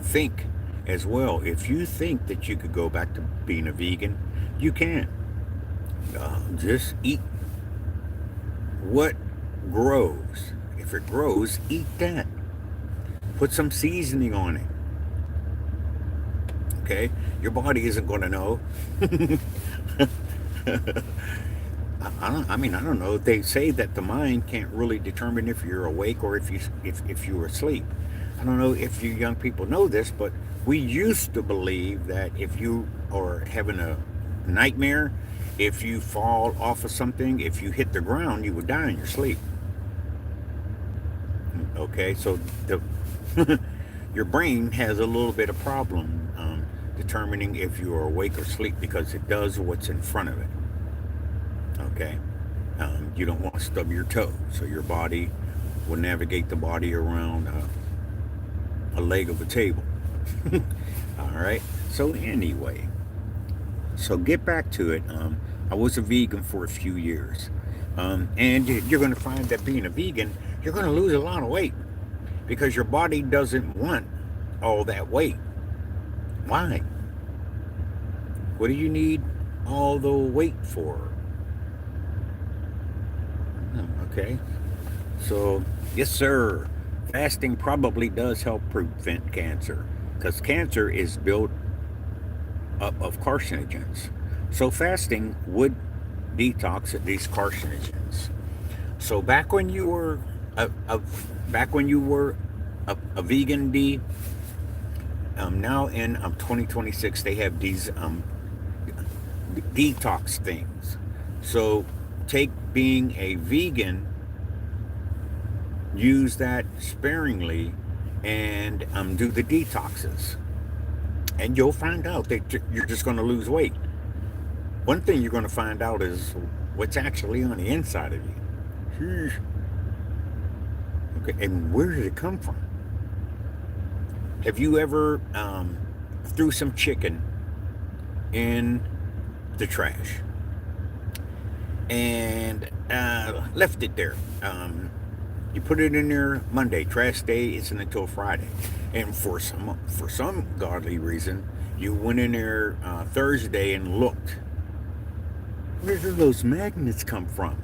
think as well. If you think that you could go back to being a vegan, you can. Just eat what grows. If it grows, eat that. Put some seasoning on it. Okay? Your body isn't going to know. I don't know. They say that the mind can't really determine if you're awake or if you're asleep. I don't know if you young people know this, but we used to believe that if you are having a nightmare, if you fall off of something, if you hit the ground, you would die in your sleep. Okay, so the your brain has a little bit of problem determining if you are awake or asleep because it does what's in front of it. Okay, you don't want to stub your toe, so your body will navigate the body around a leg of a table. All right. So anyway, so get back to it. I was a vegan for a few years, and you're going to find that being a vegan, you're going to lose a lot of weight because your body doesn't want all that weight. Why? What do you need all the weight for? Okay. So, yes, sir. Fasting probably does help prevent cancer because cancer is built up of carcinogens. So, fasting would detox these carcinogens. So, back when you were back when you were a vegan, now in 2026 they have these detox things. So, take being a vegan, use that sparingly, and do the detoxes. And you'll find out that you're just going to lose weight. One thing you're going to find out is what's actually on the inside of you. Okay, and where did it come from? Have you ever threw some chicken in the trash and left it there? You put it in there Monday, trash day isn't until Friday, and for some godly reason, you went in there Thursday and looked. Where do those magnets come from?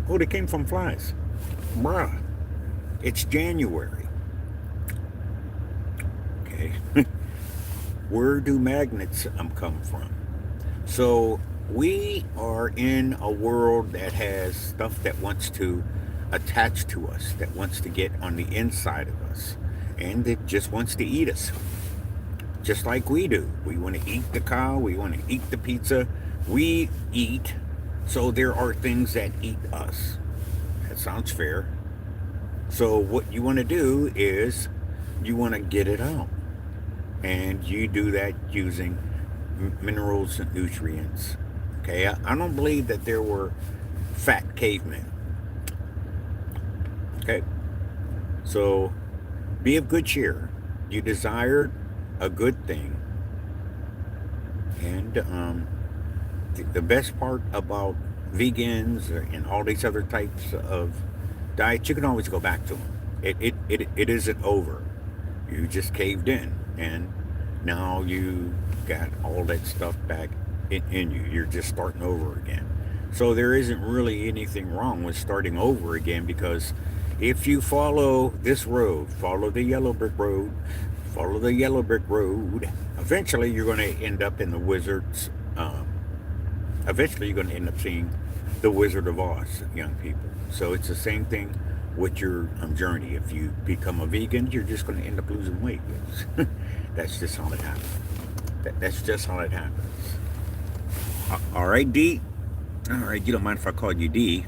Oh, they came from flies. Bruh, it's January. Okay, where do magnets come from? So we are in a world that has stuff that wants to attach to us, that wants to get on the inside of us, and it just wants to eat us, just like we do. We want to eat the cow, we want to eat the pizza, we eat, so there are things that eat us. That sounds fair. So what you want to do is you want to get it out, and you do that using minerals and nutrients. Okay, I don't believe that there were fat cavemen. Okay, so be of good cheer. You desire a good thing, and the best part about vegans and all these other types of diets, you can always go back to them. It isn't over. You just caved in, and now you got all that stuff back in you. You're just starting over again. So there isn't really anything wrong with starting over again, because if you follow this road, follow the yellow brick road, follow the yellow brick road. Eventually, you're going to end up in the wizard's. Eventually, you're going to end up seeing the Wizard of Oz, young people. So it's the same thing with your journey. If you become a vegan, you're just going to end up losing weight. That's just how it happens. That's just how it happens. All right, D. All right, you don't mind if I call you D.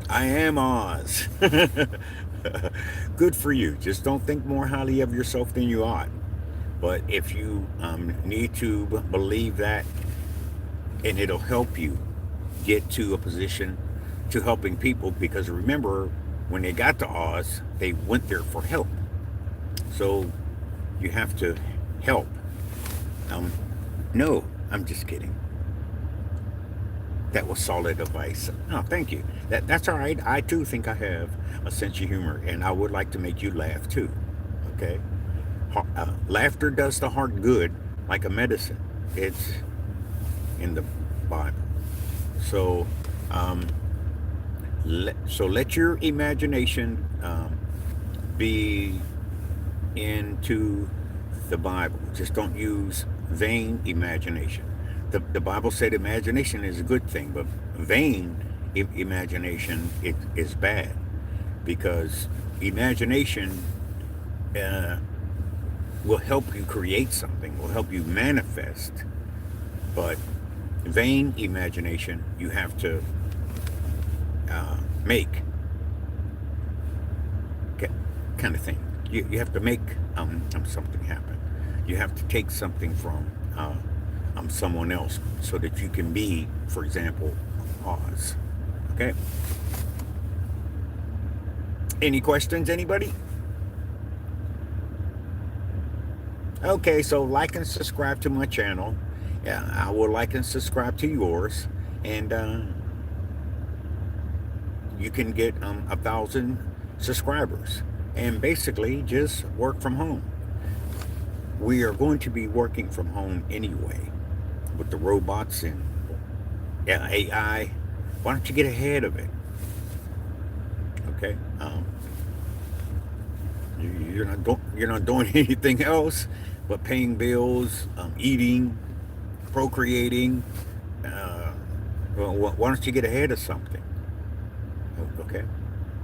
I am Oz. Good for you. Just don't think more highly of yourself than you ought. But if you need to believe that, and it'll help you get to a position to helping people, because remember, when they got to Oz, they went there for help. So you have to help. Um, no, I'm just kidding. That was solid advice. Oh, thank you. That's all right. I too think I have a sense of humor, and I would like to make you laugh too. Okay. Laughter does the heart good, like a medicine. It's in the Bible. So, um, let your imagination be into the Bible. Just don't use vain imagination. The Bible said imagination is a good thing, but vain imagination is bad, because imagination uh, will help you create something, will help you manifest. But vain imagination, you have to make, kind of thing. You have to make something happen. You have to take something from someone else so that you can be, for example, Oz. Okay? Any questions, anybody? Okay, so like and subscribe to my channel. Yeah, I will like and subscribe to yours, and you can get 1,000 subscribers, and basically just work from home. We are going to be working from home anyway, with the robots and AI. Why don't you get ahead of it? Okay, you're not doing anything else but paying bills, eating, procreating. Uh, why don't you get ahead of something? Okay,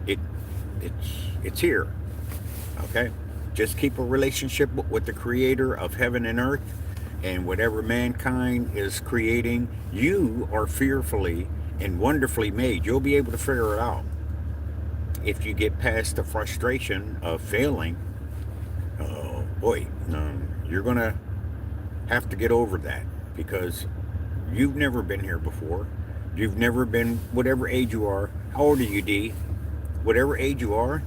it it's here. Okay, just keep a relationship with the Creator of heaven and earth, and whatever mankind is creating, you are fearfully and wonderfully made. You'll be able to figure it out if you get past the frustration of failing. Oh boy, you're gonna have to get over that, because you've never been here before. You've never been, whatever age you are. How old are you, D? Whatever age you are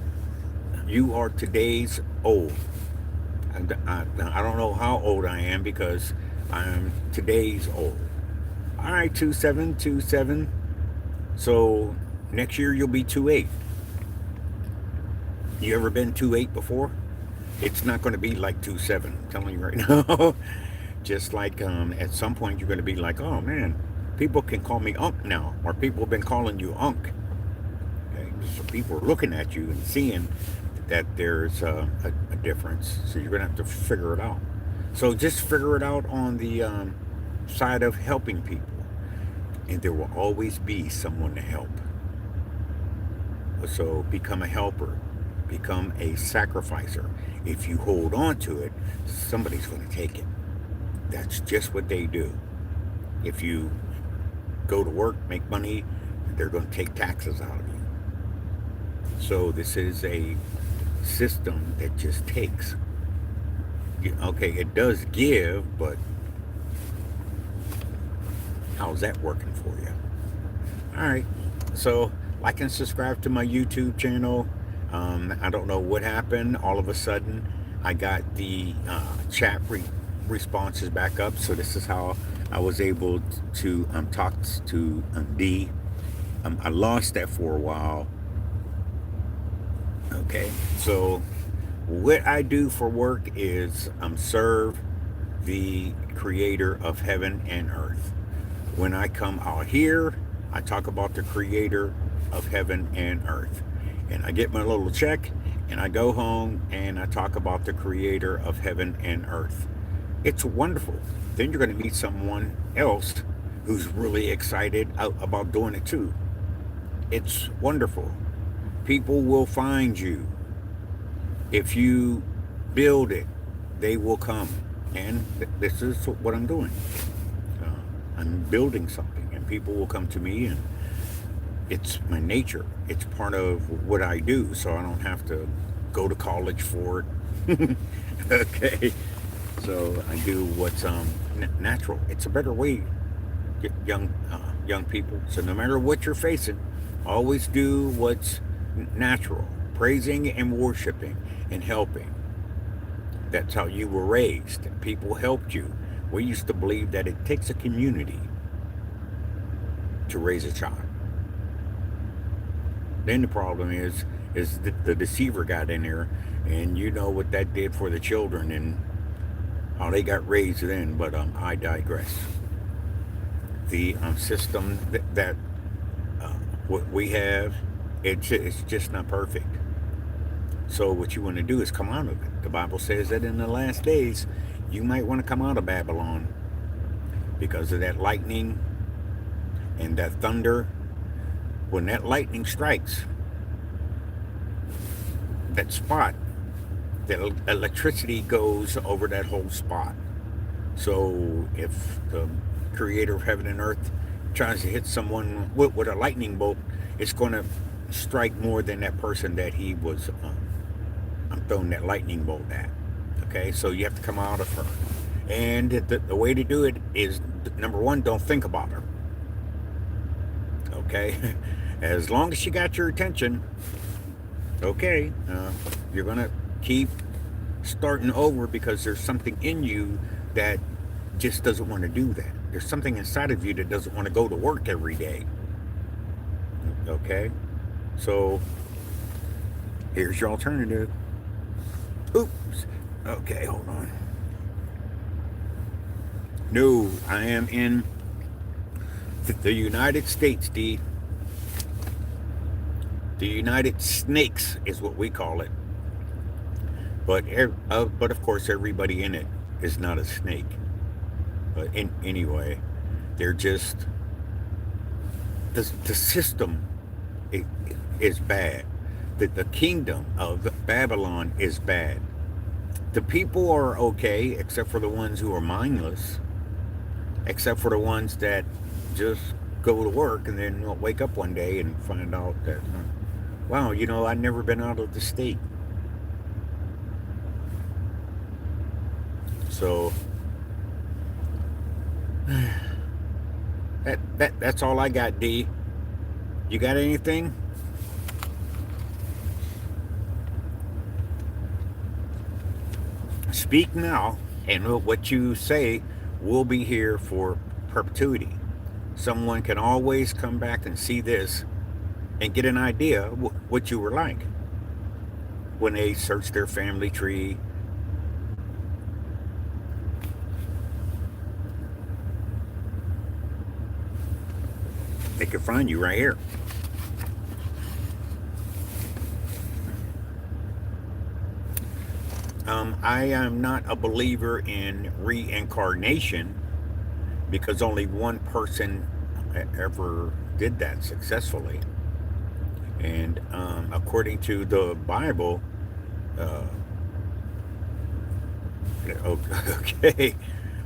today's old. I don't know how old I am, because I'm today's old. All right, 2727. So next year you'll be 28. You ever been 28 before? It's not going to be like 27. I'm telling you right now. Just like at some point you're going to be like, oh man, people can call me Unc now, or people have been calling you Unc. Okay? So people are looking at you and seeing that there's a difference. So you're going to have to figure it out. So just figure it out on the side of helping people. And there will always be someone to help. So become a helper. Become a sacrificer. If you hold on to it, somebody's going to take it. That's just what they do. If you go to work, make money, they're going to take taxes out of you. So this is a system that just takes. Okay, it does give, but how's that working for you? All right, so like and subscribe to my YouTube channel. I don't know what happened. All of a sudden, I got the chat responses back up. So this is how I was able to talk to D. I lost that for a while. Okay, so what I do for work is serve the Creator of heaven and earth. When I come out here, I talk about the Creator of heaven and earth. And I get my little check and I go home and I talk about the creator of heaven and earth. It's wonderful. Then you're going to meet someone else who's really excited about doing it too. It's wonderful. People will find you. If you build it, they will come. And this is what I'm doing. I'm building something, and people will come to me, and it's my nature. It's part of what I do, so I don't have to go to college for it. Okay, so I do what's natural. It's a better way, young people. So no matter what you're facing, always do what's natural, praising and worshiping and helping. That's how you were raised. People helped you. We used to believe that it takes a community to raise a child. Then the problem is the deceiver got in there, and you know what that did for the children and how they got raised then. But I digress. The system that what we have, it's just not perfect. So what you want to do is come out of it. The Bible says that in the last days, you might want to come out of Babylon because of that lightning and that thunder. When that lightning strikes that spot, the electricity goes over that whole spot. So if the creator of heaven and earth tries to hit someone with a lightning bolt, it's going to strike more than that person that he was I'm throwing that lightning bolt at. Okay, so you have to come out of her. And the way to do it is, number one, don't think about her. Okay, as long as she got your attention, okay, you're going to keep starting over because there's something in you that just doesn't want to do that. There's something inside of you that doesn't want to go to work every day. Okay, so here's your alternative. Oops. Okay, hold on. No, I am in the United States, D. The United Snakes is what we call it. But of course, everybody in it is not a snake. But anyway, they're just the system is bad. The kingdom of Babylon is bad. The people are okay, except for the ones who are mindless, except for the ones that just go to work and then wake up one day and find out that, wow, I've never been out of the state. So that's all I got, D. You got anything? Speak now, and what you say will be here for perpetuity. Someone can always come back and see this and get an idea what you were like when they search their family tree. They can find you right here. I am not a believer in reincarnation because only one person ever did that successfully. And according to the Bible, uh, okay,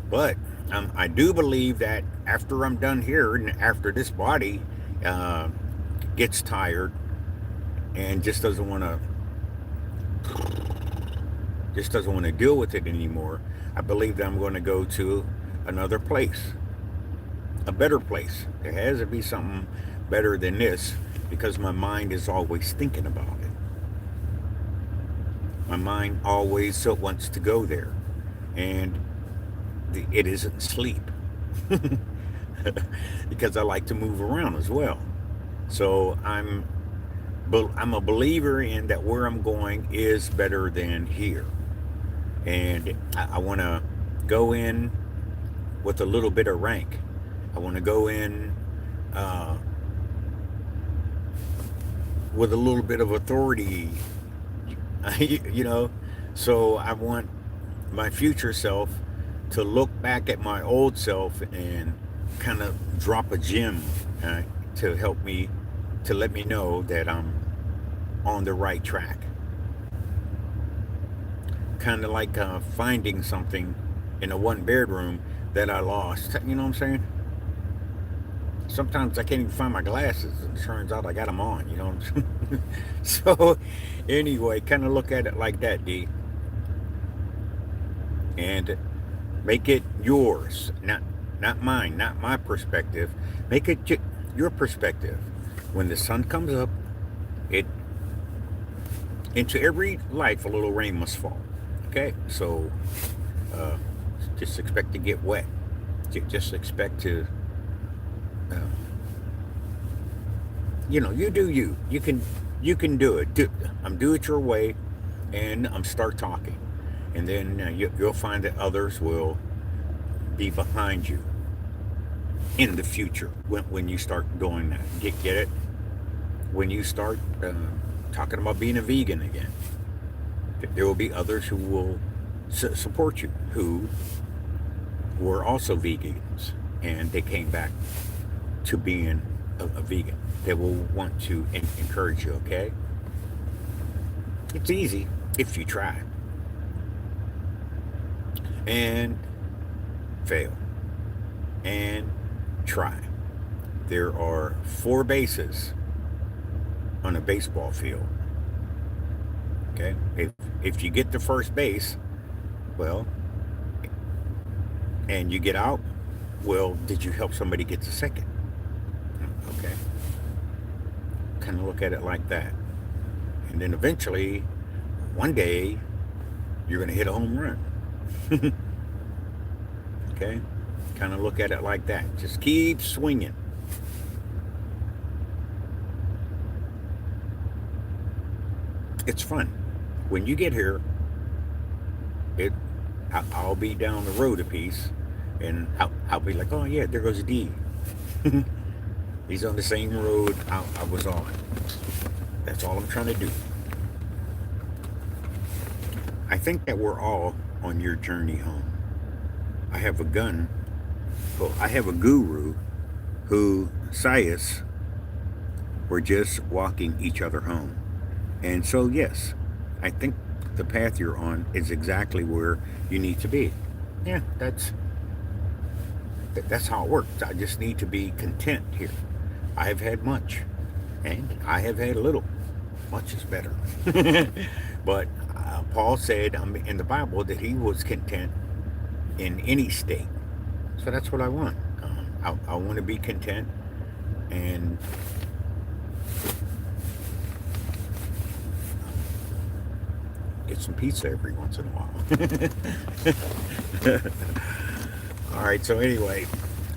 but I do believe that after I'm done here and after this body uh, gets tired and just doesn't want to deal with it anymore, I believe that I'm going to go to another place, a better place. There has to be something better than this because my mind is always thinking about it. My mind always wants to go there, and it isn't sleep because I like to move around as well. So I'm a believer in that where I'm going is better than here, and I want to go in with a little bit of rank. I want to go in with a little bit of authority, you know. So I want my future self to look back at my old self and kind of drop a gem uh, to help me, to let me know that I'm on the right track. Kind of like finding something in a one bedroom that I lost. You know what I'm saying? Sometimes I can't even find my glasses. It turns out I got them on. You know what I'm saying? So, anyway, kind of look at it like that, D, and make it yours, not mine, not my perspective. Make it your perspective. When the sun comes up, it into every life a little rain must fall. Okay, so uh, just expect to get wet. Just expect to, uh, you do you. You can do it. Do it your way, and start talking, and then you'll find that others will be behind you in the future when you start doing that. Get it? When you start talking about being a vegan again, there will be others who will support you who were also vegans and they came back to being a vegan. They will want to encourage you, okay? It's easy if you try and fail and try. There are four bases on a baseball field. Okay? If you get to first base, well, and you get out, well, did you help somebody get to second? Okay. Kind of look at it like that. And then eventually, one day, you're going to hit a home run. Okay? Kind of look at it like that. Just keep swinging. It's fun. When you get here, it I'll be down the road a piece, and I'll be like, oh yeah, there goes D. He's on the same road I was on. That's all I'm trying to do. I think that we're all on your journey home. I have a gun. Well, I have a guru who, Sias, were just walking each other home. And so, yes, I think the path you're on is exactly where you need to be. Yeah, that's how it works. I just need to be content here. I have had much, and I have had little. Much is better. But Paul said in the Bible that he was content in any state. So that's what I want. I want to be content and get some pizza every once in a while. All right, so anyway,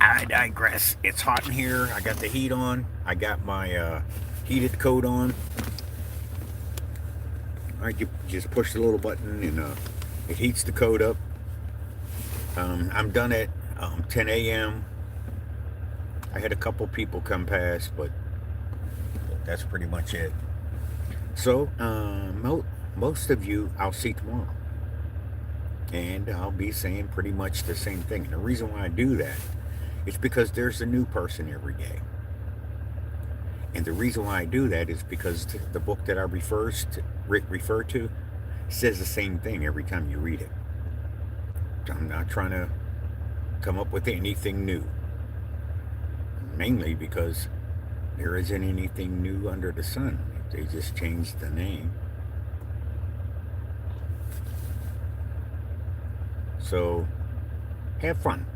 I digress. It's hot in here. I got the heat on. I got my heated coat on. All right, you just push the little button and it heats the coat up. I'm done at 10 a.m. I had a couple people come past, but that's pretty much it. So, most of you I'll see tomorrow. And I'll be saying pretty much the same thing. And the reason why I do that is because there's a new person every day. And the reason why I do that is because the book that I refer to says the same thing every time you read it. I'm not trying to come up with anything new. Mainly because there isn't anything new under the sun. They just changed the name. So have fun.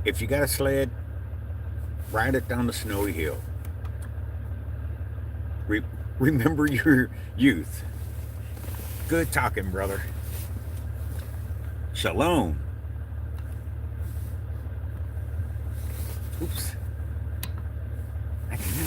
If you got a sled, ride it down the snowy hill. Remember your youth. Good talking, brother. Shalom. Oops.